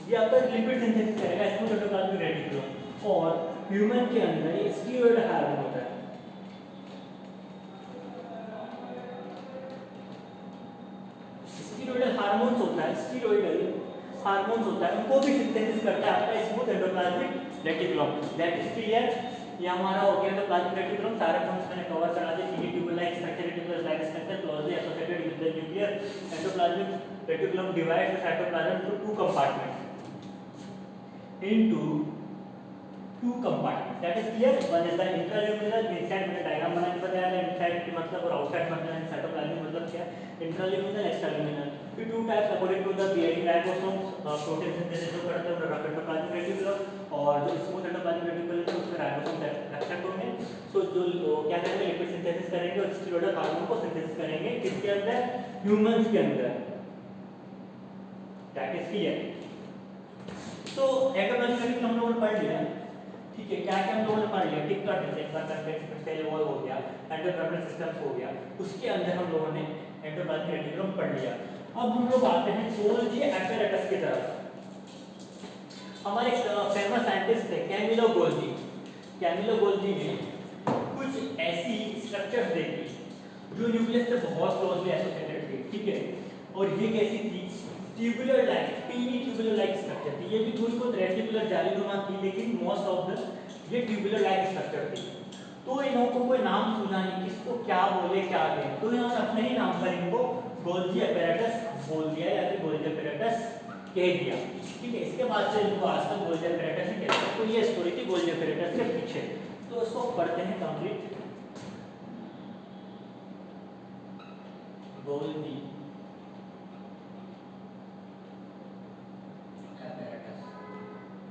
ये आपका लिपिड सिंथेसिस करेगा स्मूथ एंडोप्लाज्मिक रेटिकुलम। और ह्यूमन के अंदर ये स्टीरॉयड हार्मोन होता है, स्टीरॉयडल हार्मोन्स होता है, स्टीरॉयडल हार्मोन्स होता है, उनको भी सिंथेसिस करता है आपका smooth endoplasmic reticulum. That is clear. ये हमारा हो गया एंडोप्लाज्मिक रेटिकुलम, सारे पॉइंट्स मैंने कवर करा दिए। CD tubule like structure, reticular like structure closely associated with the nuclear. Endoplasmic reticulum divides the cytoplasm into two compartments, into two compartments, that is clear। one is the intraluminal, inside मैंने diagram बना के बताया था, inside की मतलब और outside मतलब cytoplasm मतलब क्या, intraluminal एक्सट्राल्यूमिनल। फिर two types according to the pairing ribosomes, protein synthesis जो करते हैं वो रफ एंडोप्लाज्मिक रेटिकुलम, और जो स्मूथ एंडोप्लाज्मिक रेटिकुलम है उसमें राइबोसोम एक्सेप्ट होंगे। सो जो क्या करेंगे, लिपिड सिंथेसिस करेंगे और स्टीरॉयडल हार्मोन को सिंथेसिस करेंगे, किसके अंदर, ह्यूमंस के अंदर। That is clear. तो एंडोप्लाज्मिक रेटिकुलम हम लोगों ने पढ़ लिया। ठीक है, क्या क्या हम लोगों ने पढ़ लिया, टिक कर देते हैं। एक बार कंटेक्स्ट सेल वॉल हो गया, एंडोप्लाज्मिक सिस्टम्स हो गया, उसके अंदर हम लोगों ने एंडोप्लाज्मिक रेटिकुलम पढ़ लिया। अब हम लोग आते हैं गोल्गी एपेरेटस की तरफ। हमारे फेमस साइंटिस्ट थे कैमिलो गोल्गी। कैमिलो गोल्गी ने कुछ ऐसी स्ट्रक्चर्स देखी जो न्यूक्लियस से बहुत क्लोजली एसोसिएटेड थी। ठीक है, और ये कैसी थी, ट्यूबुलर लाइक, पीनी ट्यूबुलर लाइक स्ट्रक्चर थी। ये भी थोड़ी बहुत रेटिकुलर जालीनुमा थी, लेकिन मोस्ट ऑफ द ये ट्यूबुलर लाइक स्ट्रक्चर थी। तो इन लोगों को कोई नाम सुना नहीं, किसको क्या बोले क्या कहें, तो इन्होंने अपने ही नाम पर इनको गोल्गी एपेरेटस बोल दिया या फिर गोल्गी एपेरेटस कह दिया। ठीक है, इसके बाद से इनको आज तक गोल्गी एपेरेटस ही कहते हैं। तो ये स्टोरी थी गोल्गी एपेरेटस के पीछे। तो इसको पढ़ते हैं कंप्लीट। गोल्गी एपेरेटस,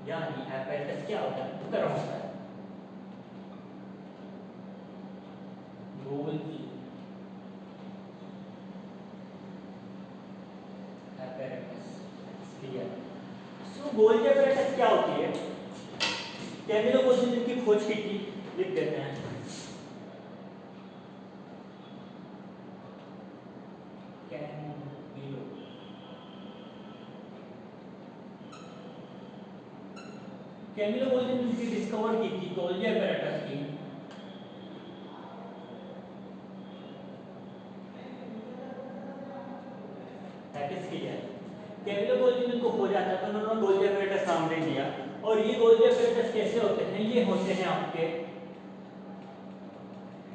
यानी एपेरेटस क्या होता है, उपकरण होता है। Golgi apparatus, clear. So Golgi apparatus क्या होती है, कैमिलो गोल्गी ने इनकी खोज की थी, लिख देते हैं। कैमिलो कैमिलो गोल्गी ने इनकी डिस्कवर की थी गोल्गी एपेरेटस की। That is clear. Camillo Golgi ने इनको खोजा था, तो उन्होंने गोल्गी एपेरेटस नाम दे दिया। और ये गोल्गी एपेरेटस कैसे होते हैं, ये होते हैं आपके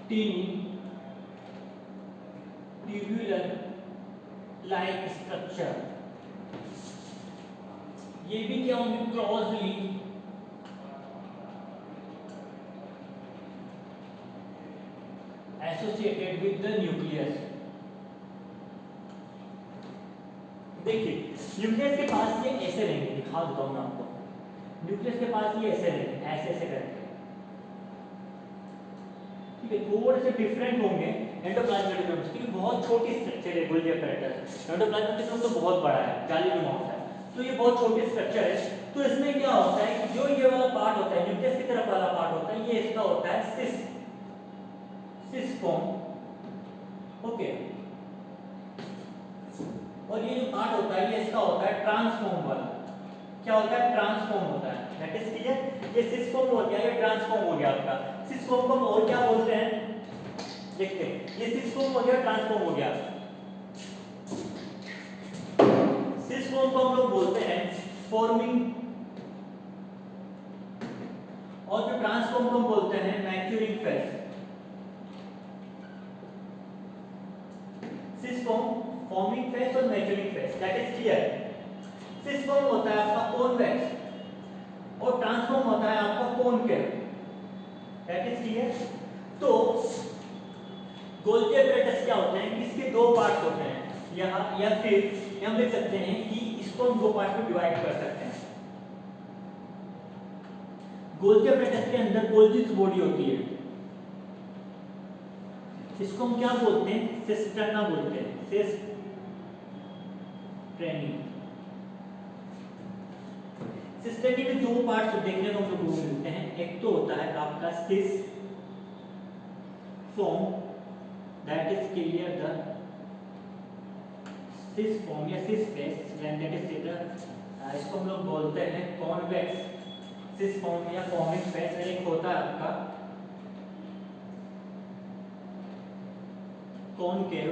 टीनी ट्यूबुलर लाइक स्ट्रक्चर। ये भी क्या होंगे, closely associated with the nucleus. देखिए न्यूक्लियस के पास ये ऐसे रहेंगे, दिखा देता हूं मैं आपको। न्यूक्लियस के पास ये ऐसे रहेंगे, ऐसे ऐसे करके। ठीक है, थोड़े से डिफरेंट होंगे एंडोप्लाज्मिक रेटिकुलम, क्योंकि बहुत छोटी स्ट्रक्चर है गोल्गी एपेरेटस। एंडोप्लाज्मिक रेटिकुलम तो बहुत बड़ा है, जालीनुमा होता है, तो ये बहुत छोटी स्ट्रक्चर है। तो इसमें क्या होता है कि जो ये वाला पार्ट होता है, न्यूक्लियस की तरफ वाला पार्ट होता है, ये इसका होता है सिस फॉर्म। ओके, और ये जो पार्ट होता है ये इसका होता है ट्रांसफॉर्म वाला। क्या होता है, ट्रांसफॉर्म होता है। That is clear. ये सिस फॉर्म हो गया, ये ट्रांसफॉर्म हो गया आपका। सिस फॉर्म को हम और क्या बोलते हैं, देखते हैं। ये सिस फॉर्म हो गया, ट्रांसफॉर्म हो गया। सिस फॉर्म को हम लोग बोलते हैं फॉर्मिंग, और जो ट्रांसफॉर्म को हम बोलते हैं maturing phase. Cis form, forming phase और maturing phase, that is clear. Cis form होता है आपका कॉन्वेक्स और ट्रांसफॉर्म होता है आपका कॉनकेव, दैट इज क्लियर। तो गोल्गी एपरेटस क्या होते हैं, इसके दो पार्ट्स होते हैं यहाँ, या फिर हम लिख सकते हैं कि इसको हम दो पार्ट में डिवाइड कर सकते हैं। गोल्गी एपरेटस के अंदर गोल्जी's बॉडी होती है, इसको हम क्या बोलते हैं, सिस्टर्ना बोलते हैं, सिस्टेर्नी। सिस्टर्नी में दो पार्ट्स देखने को हम लोग मिलते हैं, एक तो होता है आपका cis form, that is clear the cis form या cis face, and that is the इसको हम लोग बोलते हैं कॉन्वेक्स सिस फॉर्म या फॉर्मिंग फेस। एक होता है आपका कॉनकेव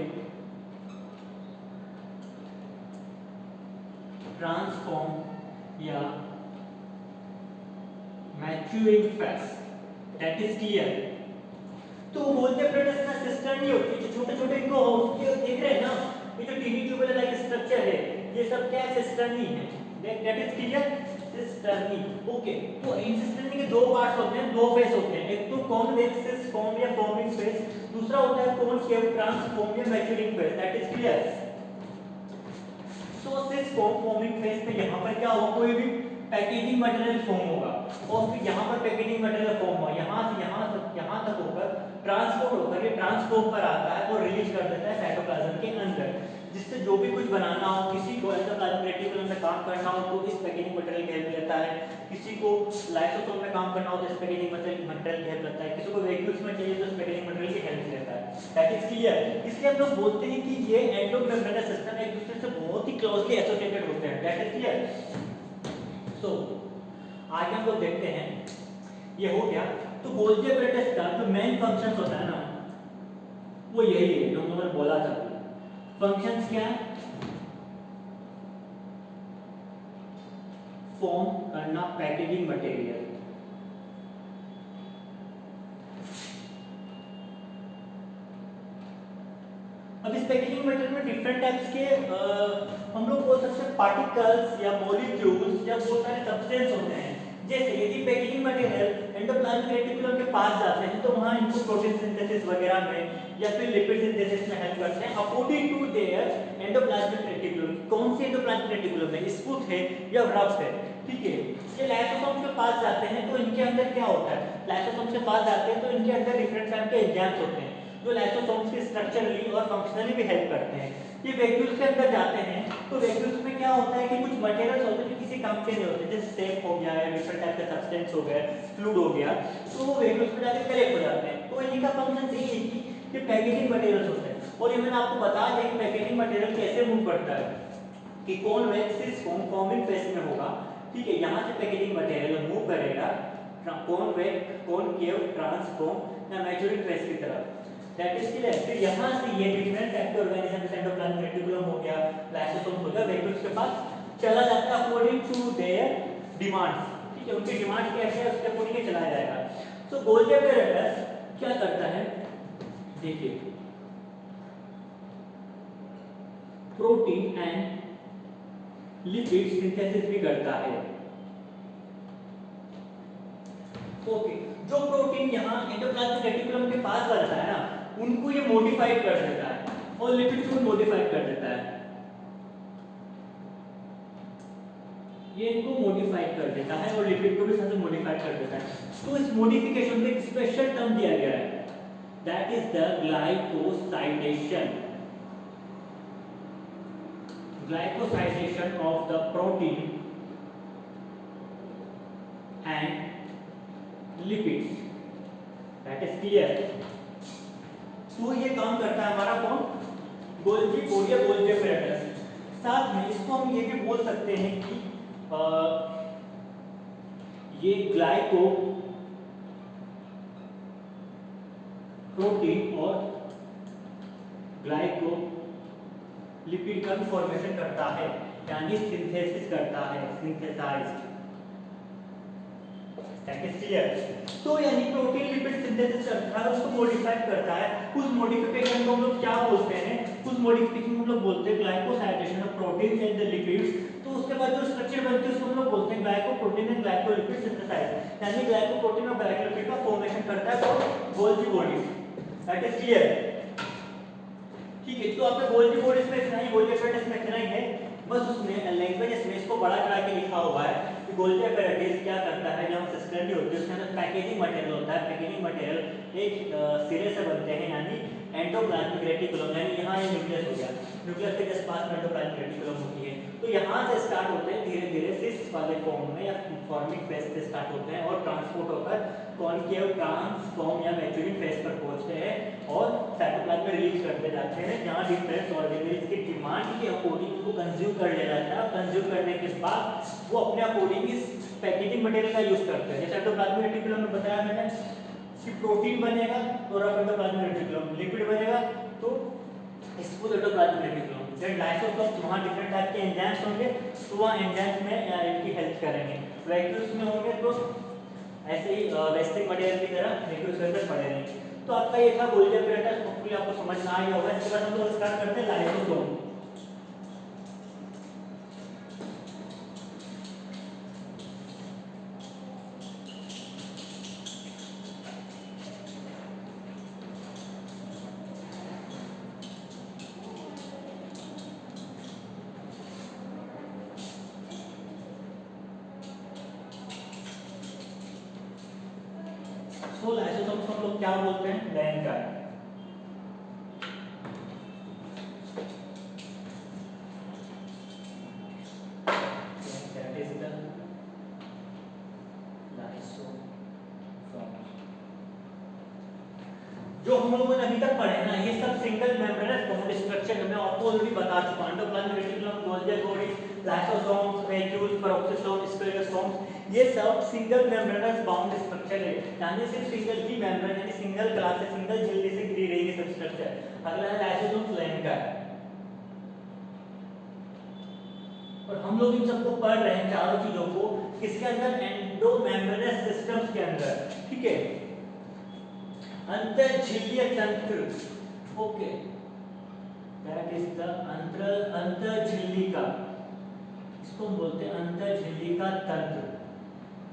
ट्रांसफॉर्म या maturing face, that is clear. तो गोल्गी एपरेटस में सिस्टर्न नहीं होती, जो छोटे छोटे इनको ये देख रहे हैं ना, ये जो टीवी ट्यूबुलर लाइक स्ट्रक्चर है, ये सब क्या सिस्टर्नी है, that is clear, cisternae. Okay, तो इन सिस्टर्नी के दो पार्ट्स होते हैं, दो फेस होते हैं, एक तो कॉन्वेक्स सिस फॉर्म या फॉर्मिंग फेस, दूसरा होता है कॉनकेव ट्रांसफॉर्म या maturing face, that is clear. So cis form forming face में यहाँ पर क्या होगा, कोई भी पैकेजिंग मटेरियल फॉर्म होगा और फिर यहाँ पर पैकेजिंग मटेरियल फॉर्म हुआ, यहाँ से यहाँ तक होकर ट्रांसपोर्ट होकर ये ट्रांसफॉर्म पर आता है और रिलीज कर देता है साइटोप्लाज्म के अंदर, जिससे जो भी कुछ बनाना हो, किसी को एंडोप्लाज्मिक रेटिकुलम में काम करना हो तो इस पैकेजिंग मटेरियल की हेल्प लेता है, किसी को लाइसोसोम में काम करना हो तो इस पैकेजिंग मटेरियल की हेल्प लेता है, किसी को वैक्यूल्स में चाहिए तो इस पैकेजिंग मटेरियल की हेल्प लेता है, दैट इज क्लियर। इसलिए हम लोग बोलते हैं कि ये एंडोमेम्ब्रेनस सिस्टम एक दूसरे से बहुत ही क्लोजली एसोसिएटेड होते हैं, दैट इज क्लियर। सो आगे हम लोग देखते हैं, ये हो गया। तो गोल्गी एपरेटस का जो मेन फंक्शंस होता है ना, वो यही है जो मैंने बोला था। फंक्शंस क्या है, फॉर्म करना पैकेजिंग मटेरियल, अब इस पैकेजिंग मटेरियल में डिफरेंट टाइप्स के हम लोग बोल सकते हैं पार्टिकल्स या मॉलिक्यूल्स या बहुत सारे सब्सटेंस होते हैं। जैसे यदि पैकेजिंग मटेरियल एंडोप्लाज्मिक रेटिकुलम के पास जाते हैं तो वहां इनको प्रोटीन सिंथेसिस वगैरह में या फिर लिपिड सिंथेसिस में हेल्प करते हैं according to their endoplasmic reticulum. कौन सी एंडोप्लाज्मिक रेटिकुलम है, स्मूथ है या रफ है, ठीक है। ये लाइसोसोम के पास जाते हैं तो इनके अंदर क्या होता है, लाइसोसोम के पास जाते हैं तो इनके अंदर डिफरेंट टाइप के एंजाइम्स होते हैं जो लाइसोसोम्स के स्ट्रक्चरली और फंक्शनली भी हेल्प करते हैं। ये वैक्यूल्स के अंदर जाते हैं तो वैक्यूल्स में क्या होता है कि कुछ मटेरियल्स होते हैं जो किसी काम के नहीं होते, जैसे सेप हो गया या डिफरेंट टाइप का सब्सटेंस हो गया, फ्लूइड हो गया, तो वो वैक्यूल्स में जाकर कलेक्ट हो जाते हैं। तो इनका फंक्शन यही है कि ये पैकेजिंग मटेरियल्स होते हैं। और ये मैंने आपको बता दिया कि पैकेजिंग मटेरियल कैसे मूव करता है, कि कॉन्वेक्स सिस फॉर्मिंग फेस में होगा, ठीक है। यहाँ से पैकेजिंग मटेरियल मूव करेगा कॉन्वेक्स, कॉनकेव, ट्रांसफॉर्म या मैच्योरिंग फेस की तरफ, दैट इज क्लियर। फिर यहाँ से ये डिफरेंट टाइप के ऑर्गेनिज्म जैसे एंडोप्लाज्मिक रेटिकुलम हो गया, लाइसोसोम हो गया, वैक्यूल्स के पास चला जाता है अकॉर्डिंग टू देयर डिमांड्स, ठीक है। उनकी डिमांड क्या है उसके अकॉर्डिंग ही चला जाएगा। तो गोल्गी एपरेटस क्या करता है, देखिए, प्रोटीन एंड लिपिड सिंथेसिस भी करता है। ओके, जो प्रोटीन यहाँ एंडोप्लाज्मिक रेटिकुलम के पास बनता है ना, उनको ये मॉडिफाइड कर देता है और लिपिड को मॉडिफाइड कर देता है, ये इनको मॉडिफाइड कर देता है और लिपिड को भी साथ में मॉडिफाइड कर देता है। तो इस मॉडिफिकेशन में एक स्पेशल टर्म दिया गया है, that is the glycosidation, glycosidation of the protein and lipids, that is clear. तो ये काम करता है हमारा कौन, गोल्गी एपरेटस। साथ में इसको हम ये भी बोल सकते हैं कि ये ग्लाइको प्रोटीन और ग्लाइको लिपिड का फॉर्मेशन करता है, यानी सिंथेसिस करता है, सिंथेसाइज। तो यानी प्रोटीन लिपिड सिंथेसिस करता है, उसको मॉडिफाई करता है। उस मॉडिफिकेशन को हम लोग क्या बोलते हैं? उस मॉडिफिकेशन को हम लोग बोलते हैं glycosylation of protein and the lipids. तो उसके बाद जो स्ट्रक्चर बनती है उसको हम लोग बोलते हैं ग्लाइकोप्रोटीन एंड ग्लाइकोलिपिड सिंथेसाइज, यानी ग्लाइकोप्रोटीन और ग्लाइकोलिपिड का फॉर्मेशन करता है Golgi body. That is clear? ठीक है, तो आपके गोल्गी बॉडीज में इतना ही, गोल्गी एपेरेटस में इतना ही है। बस उसमें लैंग्वेजेस में इसको बड़ा चढ़ा के लिखा हुआ है कि गोल्गी एपेरेटस क्या करता है। जब सिस्टम नहीं होती उसके अंदर पैकेजिंग मटेरियल होता है। पैकेजिंग मटेरियल एक सिरे से बनते हैं, यानी एंडोप्लाज्मिक रेटिकुलम, यानी यहाँ ये न्यूक्लियस हो गया, न्यूक्लियस के जस्ट पास में एंडोप्लाज्मिक रेटिकुलम होती है। तो यहाँ से स्टार्ट होते हैं धीरे धीरे सिस वाले फॉर्म में या फॉर्मिंग फेज से स्टार्ट होते हैं और ट्रांसपोर्ट होकर कॉनकेव, ट्रांसफॉर्म या मैच्योरिंग फेज पर पहुंचते हैं और साइटोप्लाज्म में रिलीज करते जाते हैं, जहाँ डिफरेंट ऑर्गेनेल्स की डिमांड के अकॉर्डिंग उनको कंज्यूम कर लिया जाता है। कंज्यूम करने के बाद वो अपने अकॉर्डिंग इस पैकेजिंग मटेरियल का यूज करते हैं। जैसे एंडोप्लाज्मिक रेटिकुलम में बताया मैंने कि प्रोटीन बनेगा तो एंडोप्लाज्मिक रेटिकुलम, लिपिड बनेगा तो इसको एंडोप्लाज्मिक रेटिकुलम। देन लाइसोसोम, वहाँ डिफरेंट टाइप के एंजाइम्स होंगे तो वहाँ एंजाइम्स में इनकी हेल्प करेंगे। वैक्यूल्स में होंगे तो ऐसे ही वेस्टिंग मटेरियल की तरह वैक्यूल्स के अंदर पड़े रहेंगे। तो आपका ये था गोल्गी एपेरेटस, होपफुली आपको समझ में आ गया होगा। इसके बाद हम लोग स्टार्ट करते हैं लाइसोसोम। तो लाइसोसोम्स को हम लोग क्या बोलते हैं? Langer. That is the lysosome. जो हम लोगों ने अभी तक पढ़े ना, ये सब सिंगल मेम्ब्रेनस बाउंड स्ट्रक्चर है। मैं आपको ऑलरेडी बता चुका हूं। Endoplasmic reticulum, Golgi body, lysosomes, vacuoles, peroxisome, sclerosomes, ये सब सिंगल मेम्ब्रेनस बाउंड स्ट्रक्चर है, यानी सिर्फ सिंगल ही मेम्ब्रेन, यानी सिंगल क्लास से, सिंगल झिल्ली से घिरी रहेगी सब स्ट्रक्चर। अगला है लाइसोसोम्स लैंगर। और हम लोग इन सबको पढ़ रहे हैं चारों चीजों को किसके अंदर? एंडोमेम्ब्रेनस सिस्टम्स के अंदर। ठीक है, अंतःझिल्लीय तंत्र। ओके, दैट इज द अंतःझिल्लिका, इसको हम बोलते हैं अंतःझिल्लिका तंत्र।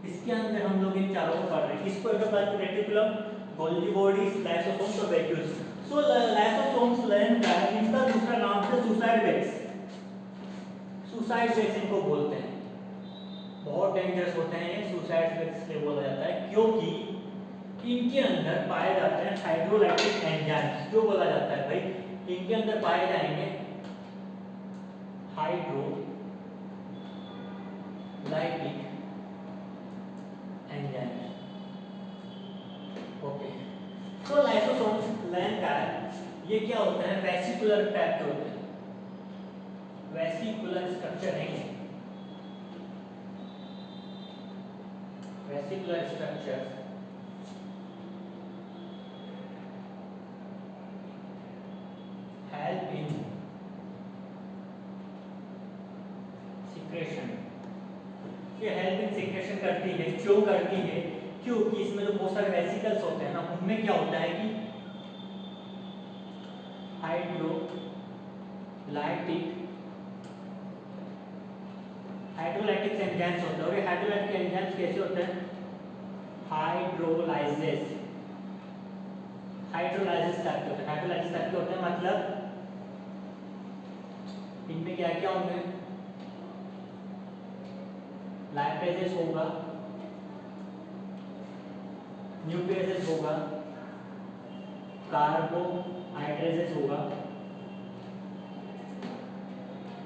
इसके अंदर हम लोग इन चारों को पढ़ रहे हैं। किसको? Endoplasmic reticulum, Golgi bodies, lysosomes और वैक्यूल्स। सो लाइसोसोम्स लैंगर, इनका दूसरा नाम है सुसाइड बैग्स। सुसाइड बैग्स इनको बोलते हैं। बहुत डेंजरस होते हैं ये, सुसाइड बैग्स इसलिए बोला जाता है क्योंकि इनके अंदर पाए जाते हैं हाइड्रोलाइटिक एंजाइम्स। जो बोला जाता है भाई, इनके अंदर पाए जाएंगे हाइड्रोलाइटिक एंजाइम्स। ओके, तो लाइसोसोम्स लैंगर ये क्या होता है? वेसिकुलर टाइप के होते हैं, वेसिकुलर स्ट्रक्चर है ये। Vesicular structure help in secretion। ये हेल्प इन सिक्रेशन करती है। क्यों करती है? क्योंकि इसमें जो बहुत सारे वेसिकल्स होते हैं ना, उनमें क्या होता है कि हाइड्रोलाइटिक एंजाइम्स होते हैं। और ये हाइड्रोलाइटिक एंजाइम्स कैसे होते हैं? हाइड्रोलाइजेस टाइप के होते हैं। हाइड्रोलाइजेस टाइप के होते हैं, मतलब इनमें क्या क्या होंगे? लाइपेजेस होगा, न्यूक्लियसेस होगा, कार्बोहाइड्रेजेस होगा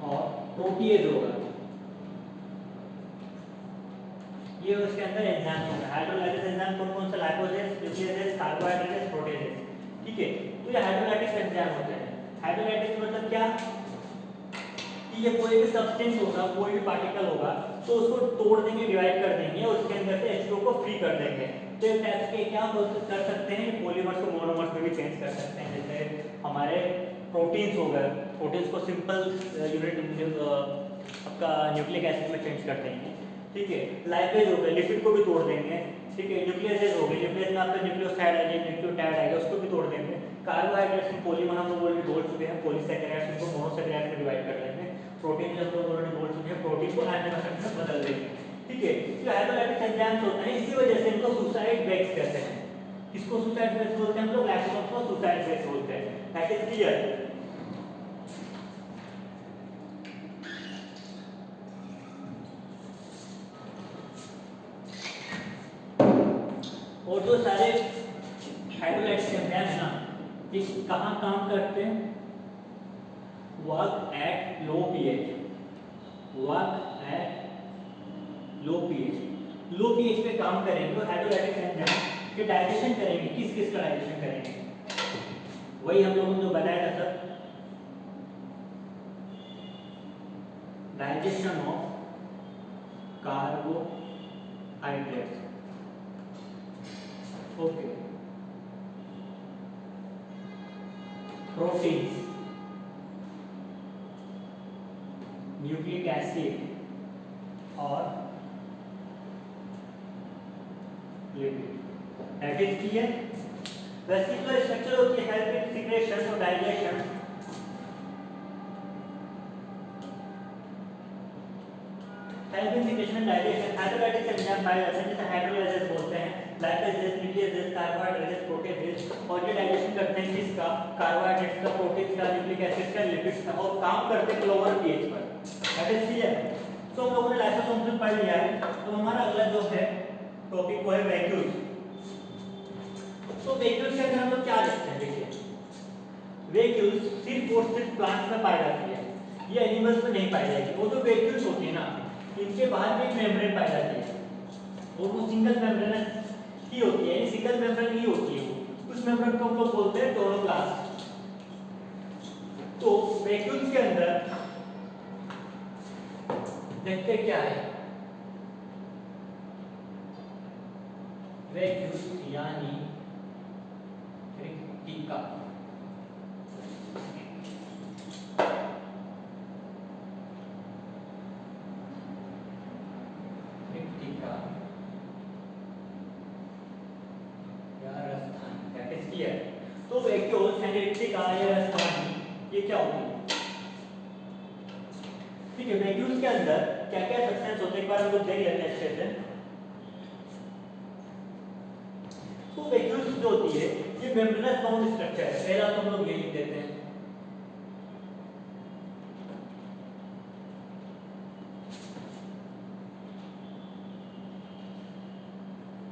और प्रोटीएज होगा। ये उसके अंदर एंजाइम्स होंगे। हाइड्रोलाइटिक एंजाइम कौन कौन से? लाइपोजेस, न्यूक्लियसेस, कार्बोहाइड्रेजेस, प्रोटीएजेस। ठीक है, तो ये हाइड्रोलाइटिक एंजाइम होते हैं। हाइड्रोलाइटिक मतलब क्या? कि ये कोई भी सब्सटेंस होगा, कोई भी पार्टिकल होगा, तो उसको तोड़ देंगे, डिवाइड कर देंगे और उसके अंदर से H2O को फ्री कर देंगे। तो इस टाइप के क्या कर सकते हैं, पॉलीमर्स को मोनोमर्स में भी चेंज कर सकते हैं। जैसे हमारे प्रोटीन्स हो गए, प्रोटीन्स को सिंपल यूनिट आपका न्यूक्लिक एसिड में चेंज कर देंगे, ठीक है। लाइपेज हो गए, लिपिड को भी तोड़ देंगे, ठीक है। न्यूक्लियस हो गए, न्यूक्लियस में आपका न्यूक्लियोसाइड आ जाएगा, न्यूक्लियोटाइड आएगा, उसको भी तोड़ देंगे। कार्बोहाइड्रेट्स में पॉलीमर हम लोग ऑलरेडी बोल चुके हैं, पॉलीसैकेराइड्स को मोनोसैकेराइड में डिवाइड कर देंगे। प्रोटीन हम लोग ऑलरेडी बोल चुके हैं, प्रोटीन को एमिनो एसिड में बदल देंगे, ठीक है। जो हाइड्रोलाइटिक एंजाइम्स होते हैं, इसी वजह से इनको सुसाइड ब्रेक्स कहते हैं। किसको सुसाइड ब्रेक्स बोलते हैं हम लोग? लैक्टोज को सुसाइड ब्रेक्स बोलते हैं। That is clear. और जो सारे हाइड्रोलाइटिक एंजाइम है ना, ये कहाँ काम करते हैं? Work at low pH, work at low pH. Low pH पे काम करेंगे और हाइड्रोलाइटिक एंजाइम के डाइजेशन करेंगे। किस किस का डाइजेशन करेंगे? वही हम लोगों ने जो बताया था sir, digestion of carbohydrates, okay, proteins, nucleic acid और lipid. That is clear. Vesicular structure होती है हेल्प इन सिक्रेशन और digestion. Help in secretion and digestion. Hydrolytic enzyme पाए जाते हैं, जैसे हाइड्रोलाइजेज बोलते हैं, लाइपेजेज, न्यूक्लियेजेज, कार्बोहाइड्रेट्स, प्रोटीनेज, और ये डाइजेशन करते हैं किसका? कार्बोहाइड्रेट्स का, प्रोटीन्स का, न्यूक्लिक एसिड का, लिपिड्स का, और काम करते हैं लोअर पीएच पर। That is clear. तो हम लोगों ने लाइसोसोम्स पढ़ लिया है। तो हमारा अगला जो है टॉपिक वो है वैक्यूल्स। तो वैक्यूल्स के अंदर हम लोग क्या देखते हैं? देखिए, वैक्यूल्स सिर्फ और सिर्फ प्लांट्स में पाई जाती है, ये एनिमल्स में नहीं पाई जाएगी। वो जो वैक्यूल्स होती है ना, इनके बाहर भी एक मेम्ब्रेन पाई जाती है, और वो सिंगल मेम्ब्रेन ही होती है, सिंगल मेम्ब्रेन ही होती है। उस मेम्ब्रेन को हम लोग बोलते हैं क्लोरोप्लास्ट। तो वैक्यूल्स के अंदर देखते क्या है? वैक्यूल्स यानी रिक्तिका, रिक्तिका या राजधानी। That is clear. तो वैक्यूल्स यानी रिक्तिका या राजधानी, ये क्या होती है? ठीक है, वैक्यूल्स के अंदर क्या क्या सब्सटेंस होते हैं, एक बार हम लोग देख लेते हैं अच्छे से। तो वैक्यूल्स जो होती है, ये मेम्ब्रेनस बाउंड स्ट्रक्चर है। पहला तो हम लोग ये लिख देते हैं,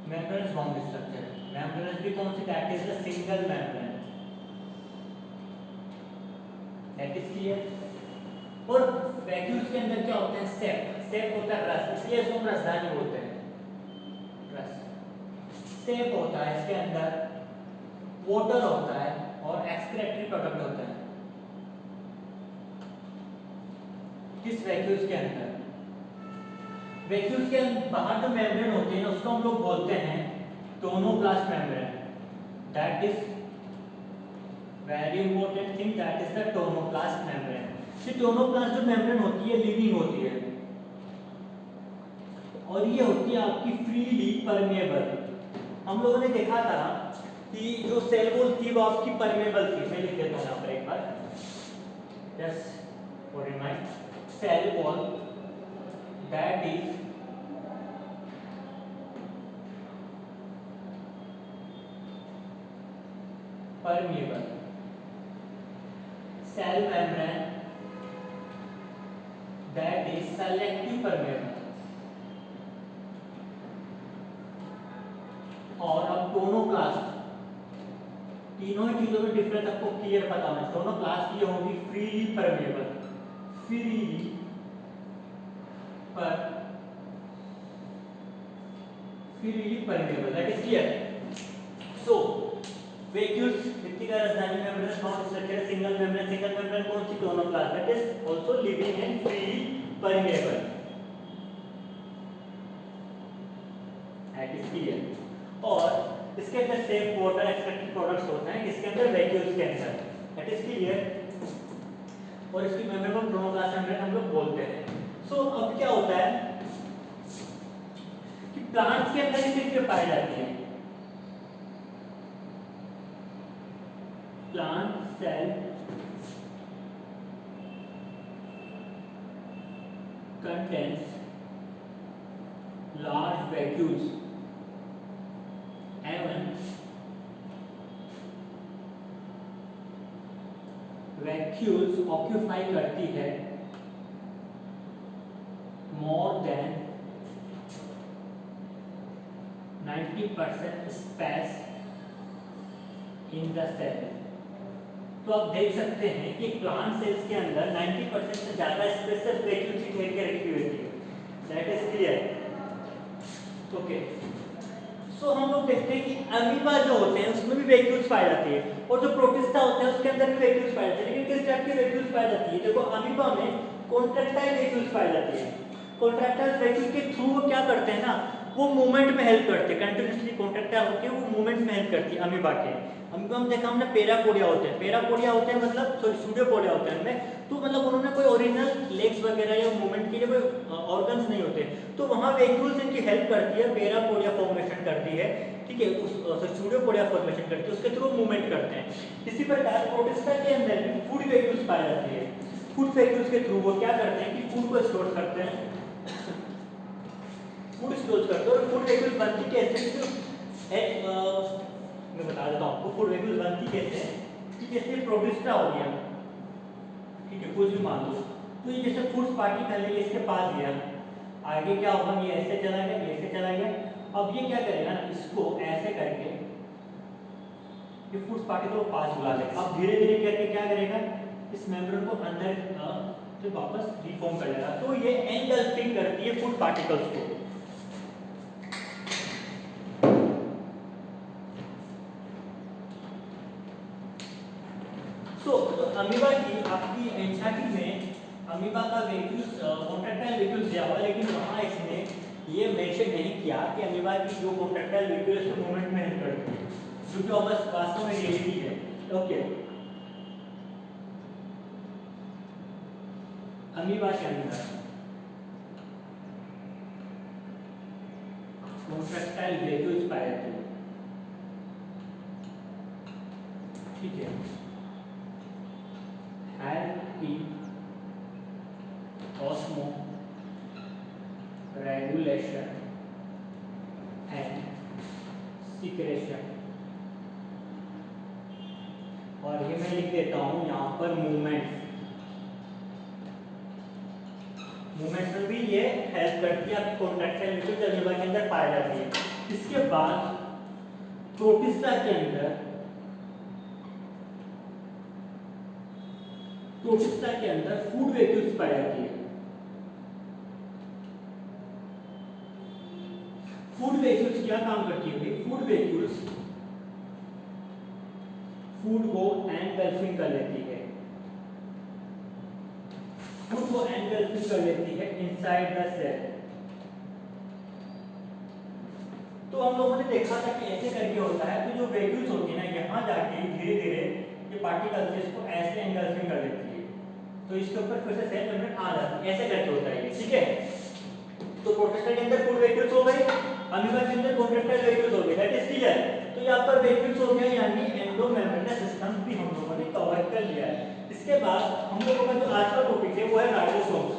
मेम्ब्रेनस बाउंड स्ट्रक्चर। मेम्ब्रेनस भी कौन सी? That is the single membrane. That is clear. और वैक्यूल्स के अंदर क्या होते हैं? सेप। सेप होता है रस, इसलिए इसको हम रसदानी बोलते हैं, रस। सेप होता है, इसके अंदर वाटर होता है और एक्सक्रेटरी प्रोडक्ट होता है। किस वैक्यूल्स के अंदर? वैक्यूल्स के बाहर जो मेम्ब्रेन होती है ना, उसको हम लोग बोलते हैं tonoplast membrane. That is very important thing, that is the tonoplast membrane. ये टोनोप्लास्ट जो मेम्ब्रेन होती है, लिविंग होती है, और ये होती है आपकी फ्रीली परमेएबल। हम लोगों ने देखा था कि जो सेल वॉल थी वो आपकी परमेएबल थी। मैं लिख देता हूँ यहाँ पर एक बार, just for remind, cell wall that is permeable, cell membrane that is selective permeable। और अब टोनोप्लास्ट, तीनों ही चीजों में डिफरेंस आपको क्लियर पता होना। टोनोप्लास्ट ये होगी freely permeable, freely permeable, that is clear. So vacuoles मिट्टी का राजधानी membrane non structure single membrane कौन सी chloroplast that is also living and freely permeable at clear. और इसके अंदर सेफ वाटर एक्सट्रैक्टेड प्रोडक्ट्स होते हैं इसके अंदर वैक्यूल्स के अंदर दैट इज क्लियर। और इसकी मेम्ब्रेन को क्लोरोप्लास्ट मेम्ब्रेन हम लोग बोलते हैं। सो अब क्या होता है कि प्लांट्स के अंदर ही सिर्फ पाई जाती है plant cell contains large vacuoles एवं vacuoles ऑक्यूपाई करती है more than 90% space in the cell. तो आप देख सकते हैं कि प्लांट सेल्स के अंदर 90% से ज्यादा स्पेस सिर्फ वैक्यूल से घेर के रखी हुई है that is clear. Okay so हम लोग देखते हैं कि अमीबा जो होते हैं उसमें भी वैक्यूल्स पाई जाती है और जो प्रोटिस्टा होते हैं उसके अंदर भी वैक्यूल्स पाई जाती है। लेकिन किस टाइप की वैक्यूल्स पाई जाती है? देखो अमीबा में कॉन्ट्रैक्टाइल वैक्यूल्स पाई जाती है। कॉन्ट्रैक्टाइल वैक्यूल के थ्रू वो क्या करते हैं ना वो मूवमेंट में हेल्प करते हैं कंटिन्यूअसली कॉन्ट्रैक्टाइल होकर वो मूवमेंट में हेल्प करती है अमीबा के। अमीबा में देखा हमने पेरापोडिया होते हैं मतलब सॉरी सूडोपोडिया होते हैं उनमें तो मतलब उन्होंने कोई ओरिजिनल लेग्स वगैरह या मूवमेंट के लिए कोई ऑर्गन्स नहीं होते तो वहाँ वैक्यूल्स इनकी हेल्प करती है पेरापोडिया फॉर्मेशन करती है ठीक है उस सूडोपोडिया फॉर्मेशन करती है उसके थ्रू मूवमेंट करते हैं। इसी प्रकार प्रोटिस्टा के अंदर भी फूड वैक्यूल्स पाई जाती है। फूड वैक्यूल्स के थ्रू वो क्या करते हैं कि फूड को स्टोर करते हैं फूड स्टोर करते हैं और फूड वैक्यूल बनती कैसे मैं बता देता हूँ आपको फूड वैक्यूल बनती कैसे है कि जैसे प्रोटिस्टा हो गया ठीक है कुछ भी मान लो तो ये जैसे फूड पार्टिकल है इसके पास गया आगे क्या होगा ये ऐसे चला गया ये ऐसे चला गया अब ये क्या करेगा इसको ऐसे करके ये फूड पार्टिकल को पास बुला देगा। अब धीरे धीरे करके क्या करेगा इस मेम्ब्रेन को अंदर फिर वापस रिफॉर्म कर लेगा तो ये एंगल्फिंग करती है फूड पार्टिकल्स को। तो अमीबा की आपकी एंजाइटी में अमीबा का वैक्यूल्स कॉन्ट्रैक्टाइल वैक्यूल्स दिया हुआ लेकिन वहाँ इसने ये मेंशन नहीं किया कि अमीबा की जो कॉन्ट्रैक्टाइल वैक्यूल्स के मूवमेंट में हेल्प करती है जो कि बस वास्तव में रियलिटी है। ओके अमीबा के अंदर कॉन्ट्रैक्टाइल वैक्यूल्स पाए जाते हैं ठीक है help in osmoregulation and secretion। और ये मैं लिख देता हूँ यहाँ पर मूवमेंट में भी ये हेल्प करती है आपकी कॉन्ट्रैक्टाइल वैक्यूल्स अमीबा के अंदर पाई जाती है। इसके बाद प्रोटिस्टा के अंदर फूड वैक्यूल्स पाई जाती है। फूड वैक्यूल्स क्या काम करती है? फूड वैक्यूल्स फूड को एनगल्फिंग कर लेती है इनसाइड द सेल। तो हम लोगों ने देखा था कि ऐसे करके होता है तो जो वैक्यूल्स होती है ना यहाँ जाके धीरे धीरे ये पार्टिकल्स इसको ऐसे एनगल्फिंग कर लेती है तो इसके ऊपर फिर से सेल मेम्ब्रेन आ जाती है ऐसे करके होता है ठीक है। तो प्रोटिस्टा के अंदर फूड वैक्यूल्स हो गए अमीबा के अंदर कॉन्ट्रैक्टाइल वैक्यूल्स हो गए दैट इज क्लियर। तो यहाँ पर वैक्यूल्स हो गया यानी एंडोमेम्ब्रेनस सिस्टम भी हम लोगों ने कवर कर लिया है। इसके बाद हम लोगों का जो आज का टॉपिक है वो है राइबोसोम्स।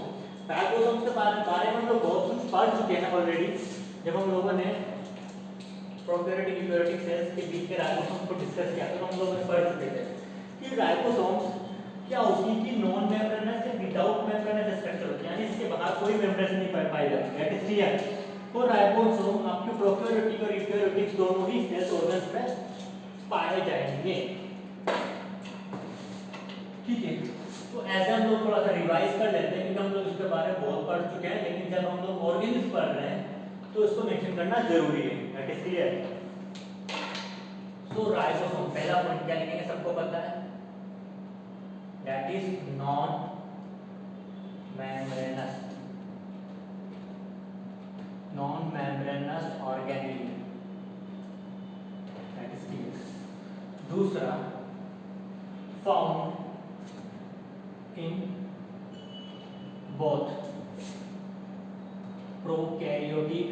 राइबोसोम्स के बारे में हम लोग बहुत कुछ पढ़ चुके हैं ऑलरेडी जब हम लोगों ने प्रोकैरियोटिक यूकैरियोटिक सेल्स के बीच के राइबोसोम्स को डिस्कस किया तो हम लोग पढ़ चुके थे कि राइबोसोम्स क्या होती है कि नॉन मेम्ब्रेनस या विदाउट मेम्ब्रेनस स्ट्रक्चर होती है यानी इसके बाहर कोई मेम्ब्रेन नहीं पाई जाती है दैट इज क्लियर। तो राइबोसोम आपके प्रोकैरियोटिक और यूकैरियोटिक दोनों ही सेल्स ऑर्गन्स में पाए जाएंगे ठीक है। तो ऐसे हम लोग थोड़ा सा रिवाइज कर लेते हैं क्योंकि हम लोग इसके बारे में बहुत पढ़ चुके हैं लेकिन जब हम लोग ऑर्गेन्स पढ़ रहे हैं तो इसको मेंशन करना जरूरी है दैट इज क्लियर। तो राइबोसोम पहला पॉइंट क्या लिखेंगे, सबको पता है, that is non membranous, non membranous organelle, that is clear. दूसरा, found in both prokaryotic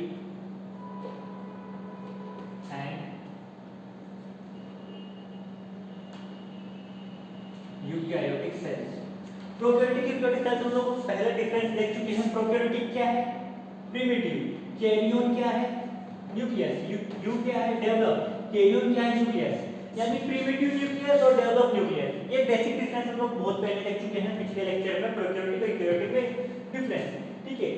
and eukaryotic cells. Prokaryotic eukaryotic cells हम लोग पहले डिफरेंस देख चुके हैं। प्रोकैरियोटिक क्या है, प्रिमिटिव, कैरियन क्या है, न्यूक्लियस, यू क्या है, डेवलप, कैरियन क्या है, न्यूक्लियस, यानी प्रिमिटिव न्यूक्लियस और डेवलप न्यूक्लियस। ये बेसिक डिफरेंस हम लोग बहुत पहले देख चुके हैं पिछले लेक्चर में, प्रोकैरियोटिक और यूकैरियोटिक में डिफरेंस, ठीक है।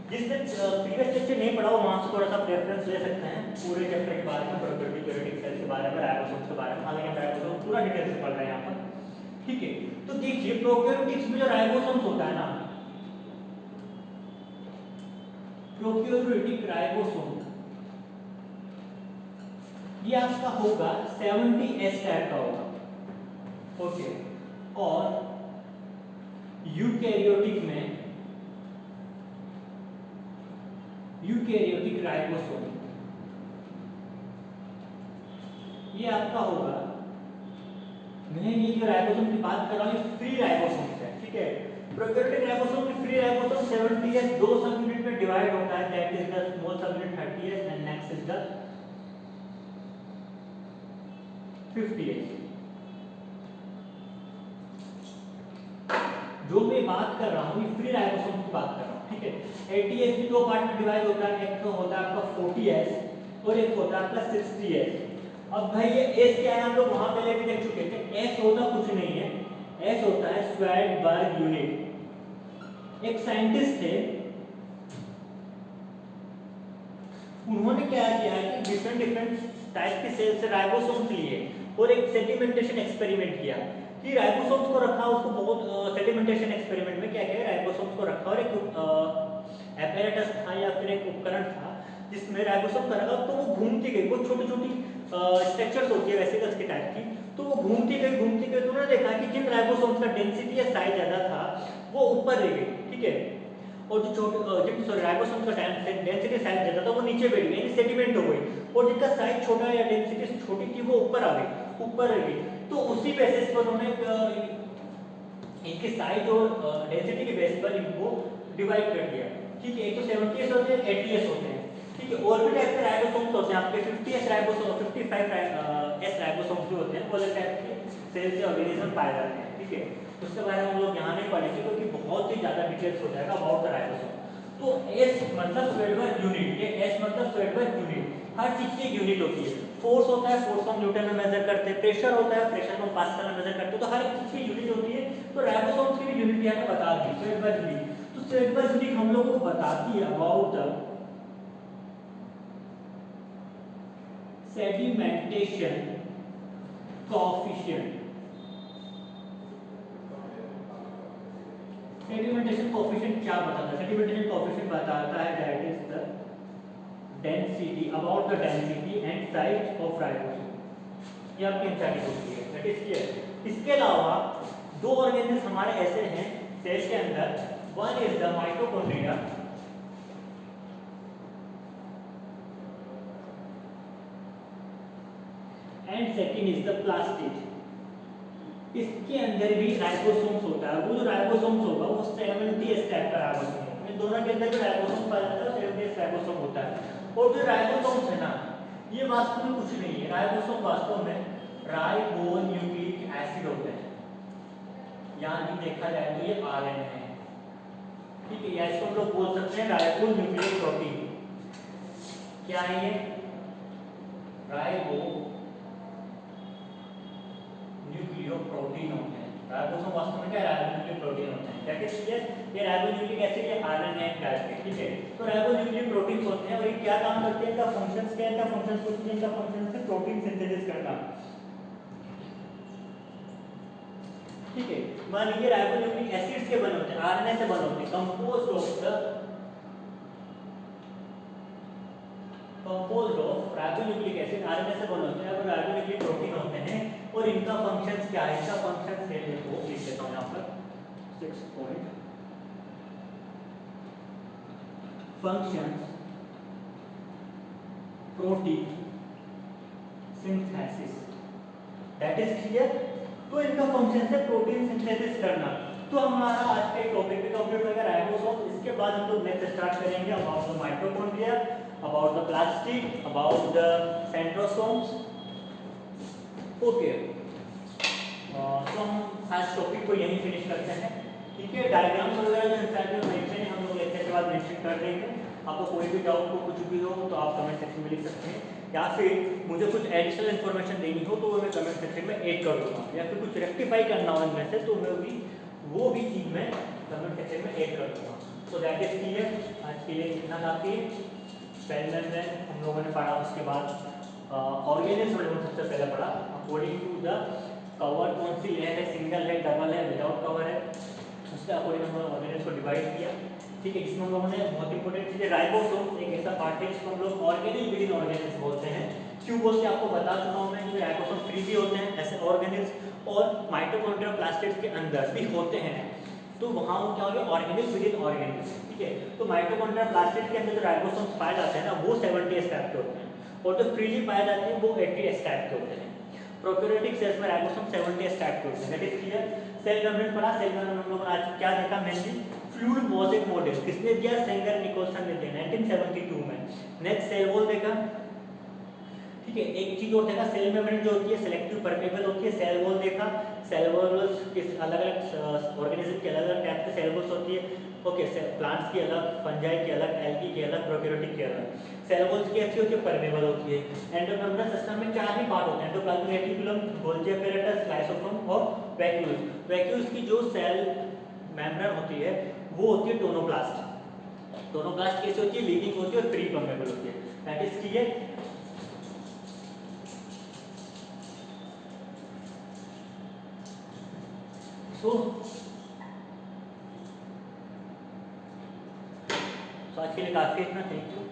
जिसने प्रीवियस लेक्चर नहीं पढ़ा वो वहां से थोड़ा सा रेफरेंस ले सकते हैं पूरे चैप्टर के बारे में, प्रोकैरियोटिक यूकैरियोटिक सेल के बारे में, राइबोसोम्स के बारे में, हालांकि हम राइबोसोम पूरा डिटेल से पढ़ रहे हैं यहाँ पर, ठीक है। तो देखिए प्रोकैरियोटिक्स में जो राइबोसोम्स होता है ना, प्रोकैरियोटिक राइबोसोम ये आपका होगा 70S टाइप का होगा, ओके। और यूकैरियोटिक में, यूकैरियोटिक राइबोसोम ये आपका होगा, मैं ये जो राइबोसोम की बात कर रहा हूँ ये फ्री राइबोसोम्स है, ठीक है। प्रोकैरियोटिक राइबोसोम में फ्री राइबोसोम 70S दो सब यूनिट में डिवाइड होता है, दैट इज द स्मॉल सब unit 30S and next is the 50S। जो मैं बात कर रहा हूँ ये फ्री राइबोसोम की बात कर रहा हूँ, ठीक है। 80S भी दो पार्ट में डिवाइड होता है, एक तो होता है आपका 40S और एक होता है आपका 60S। अब भाई ये S क्या है, हम लोग वहां पहले भी देख चुके थे। S होता कुछ नहीं है, S होता है स्वेडबर्ग यूनिट। एक साइंटिस्ट थे, उन्होंने क्या किया कि डिफरेंट डिफरेंट टाइप के सेल से राइबोसोम्स लिए और एक सेडिमेंटेशन एक्सपेरिमेंट किया कि राइबोसोम्स को रखा, उसको बहुत सेडिमेंटेशन एक्सपेरिमेंट में क्या किया, राइबोसोम्स को रखा और एक एपेरेटस था या फिर एक उपकरण था जिसमें राइबोसोम का रखा, तो वो घूमती गई, वो छोटी छोटी स्ट्रक्चर्स होती है वेसिकल्स के टाइप की, तो वो घूमती गई तो उन्होंने देखा कि जिन राइबोसोम्स का डेंसिटी या साइज ज्यादा था वो ऊपर रह गई, ठीक है, और जो छोटे राइबोसोम का डेंसिटी साइज ज्यादा था वो नीचे बैठ गई, यानी सेडिमेंट हो गई, और जिनका साइज छोटा या डेंसिटी छोटी थी वो ऊपर आ गई, ऊपर रह गई। तो उसी बेसिस पर उन्होंने इनके साइज और डेंसिटी के बेसिस पर इनको डिवाइड कर दिया, ठीक है। एक तो 70S होते हैं, 80S होते हैं, ठीक है। और भी टाइप के राइबोसोम्स होते हैं आपके, 50S राइबोसोम, 55S राइबोसोम्स भी होते हैं, वो अलग टाइप के सेल्स या ऑर्गेनिज्म पाए जाते हैं, ठीक है। उसके बारे में हम लोग यहाँ नहीं पढ़ेंगे क्योंकि बहुत ही ज्यादा डिटेल्स हो जाएगा अबाउट द राइबोसोम। तो S मतलब स्वेडबर्ग यूनिट, ये S मतलब स्वेडबर्ग यूनिट, हर चीज की एक यूनिट होती है। फोर्स होता है, फोर्स हम न्यूटन में मेजर करते हैं, प्रेशर होता है, प्रेशर को पास्कल में मेजर करते हैं, तो हर एक चीज की यूनिट होती है। तो राइबोसोम्स की भी यूनिट यहाँ पे बता दी, स्वेडबर्ग यूनिट। तो स्वेडबर्ग यूनिट हम लोगों को बताती है about the sedimentation coefficient. Sedimentation coefficient क्या बताता है, सेडिमेंटेशन कोएफिशिएंट बताता है that is the density, about the density and size of ribosome, ये आपकी एमसीक्यू होती है, दैट इज क्लियर। इसके अलावा दो ऑर्गेनेल्स हमारे ऐसे हैं सेल के अंदर, one is the mitochondria and second is the plastid. इसके अंदर भी राइबोसोम्स होता है, वो जो राइबोसोम्स होगा वो 70S टाइप का राइबोसोम होगा, इन दोनों के अंदर भी राइबोसोम पाया जाता है, 70S राइबोसोम होता है। और जो राइबोसोम्स है ना, ये वास्तव में कुछ नहीं है, राइबोसोम वास्तव में राइबोन्यूक्लिक एसिड होते हैं, यानी देखा जाए तो ये RNA है, ठीक है। या इसको हम लोग बोल सकते हैं राइबोन्यूक्लिक प्रोटीन। क्या है ये, राइबो न्यूक्लियोप्रोटीन होते हैं। राइबोसोम वास्तव में क्या राइबोन्यूक्लिक प्रोटीन होते हैं, क्या कहते हैं, ये राइबोन्यूक्लिक एसिड या RNA टाइप के, ठीक है। तो राइबोन्यूक्लिक प्रोटीन्स होते हैं और ये क्या काम करते हैं, इनका फंक्शंस क्या है, इनका फंक्शंस कुछ नहीं, इनका फंक्शन है प्रोटीन सिंथेसिस करना, ठीक है। मान लीजिए राइबोन्यूक्लिक एसिड्स के बने होते हैं, RNA से बने होते हैं, composed of the composed of ribonucleic acid, RNA से बने होते हैं और राइबोन्यूक्लिक प्रोटीन होते हैं। और इनका फंक्शंस क्या है, इनका फंक्शंस है, देखो लिख देता हूं यहां पर 6 point functions protein synthesis, that is clear. तो इनका फंक्शन है प्रोटीन सिंथेसिस करना। तो हमारा आज का टॉपिक भी कंप्लीट हो गया राइबोसोम। इसके बाद हम लोग नेक्स्ट स्टार्ट करेंगे about the mitochondria, about the plastid, about the centrosomes. Okay, तो हम आज टॉपिक को यहीं फिनिश करते हैं, ठीक है। डायग्राम्स वगैरह जो इंसाइड में मेंशन है हम लोग लेक्चर के बाद मेंशन कर देंगे। आपको कोई भी डाउट हो, कुछ भी हो तो आप कमेंट सेक्शन में लिख सकते हैं, या फिर मुझे कुछ एडिशनल इन्फॉर्मेशन देनी हो तो वो मैं कमेंट सेक्शन में ऐड कर दूंगा, या फिर कुछ रेक्टिफाई करना हो इनमें से तो मैं भी वो भी चीज़ मैं कमेंट सेक्शन में ऐड कर दूंगा। तो दैट इज क्लियर। आज के लिए इतना काफ़ी है। सेल मेम्ब्रेन हम लोगों ने पढ़ा, उसके बाद ऑर्गेनिल्स हम लोगों ने सबसे पहले पढ़ा अकॉर्डिंग टू द कवर, कौन सी लेयर है, सिंगल है, डबल है, विदाउट कवर है, उसके अकॉर्डिंग हम लोग ऑर्गेनिल्स को डिवाइड किया, ठीक है। इसमें हम लोगों ने बहुत इंपॉर्टेंट चीज़ है राइबोसोम, एक ऐसा पार्ट है जिसको हम लोग ऑर्गेनिल विद इन ऑर्गेनिल्स बोलते हैं। क्यों बोलते हैं आपको बता चुका हूँ मैं कि राइबोसोम फ्री भी होते हैं ऐसे ऑर्गेनिल्स, और माइटोकॉन्ड्रिया प्लास्टिड्स के अंदर भी होते हैं, तो वहाँ वो क्या हो गया ऑर्गेनिल विद इन ऑर्गेनिल्स, ठीक है। तो माइटोकॉन्ड्रिया प्लास्टिड के अंदर जो राइबोसोम्स पाए जाते हैं ना वो 70 टाइप के होते हैं, और जो फ्रीली पाए जाते हैं वो 80 टाइप के होते हैं। प्रोकैरियोटिक सेल्स में राइबोसोम 70 टाइप के होते हैं, that is clear. Cell membrane पढ़ा, सेल मेम्ब्रेन हम लोगों ने आज क्या देखा, मेनली फ्लूइड मोज़ेक मॉडल किसने दिया, सेंगर निकोलसन ने दिया 1972 में। नेक्स्ट सेल वॉल देखा, ठीक है। एक चीज और देखा, सेल मेम्ब्रेन जो होती है सिलेक्टिव परमेबल होती है। सेल वॉल देखा, सेल वॉल्स किस अलग अलग ऑर्गेनिज्म के अलग अलग टाइप के सेल वॉल्स होती है, ओके। प्लांट्स की अलग, फंजाई की अलग, एल्गी की अलग, प्रोकैरियोटिक की अलग। सेल वॉल्स कैसी होती है, परमेबल होती है। एंडोमेम्ब्रेन सिस्टम में 4 ही पार्ट होते हैं, endoplasmic reticulum, Golgi apparatus, lysosome और वैक्यूल्स। वैक्यूल्स की जो सेल मेम्ब्रेन होती है वो होती है टोनोप्लास्ट। टोनोप्लास्ट कैसी होती है, लीकिंग होती है और फ्री परमेबल होती है, दैट इज क्लियर। तो आज के लिए काफी इतना, थैंक यू।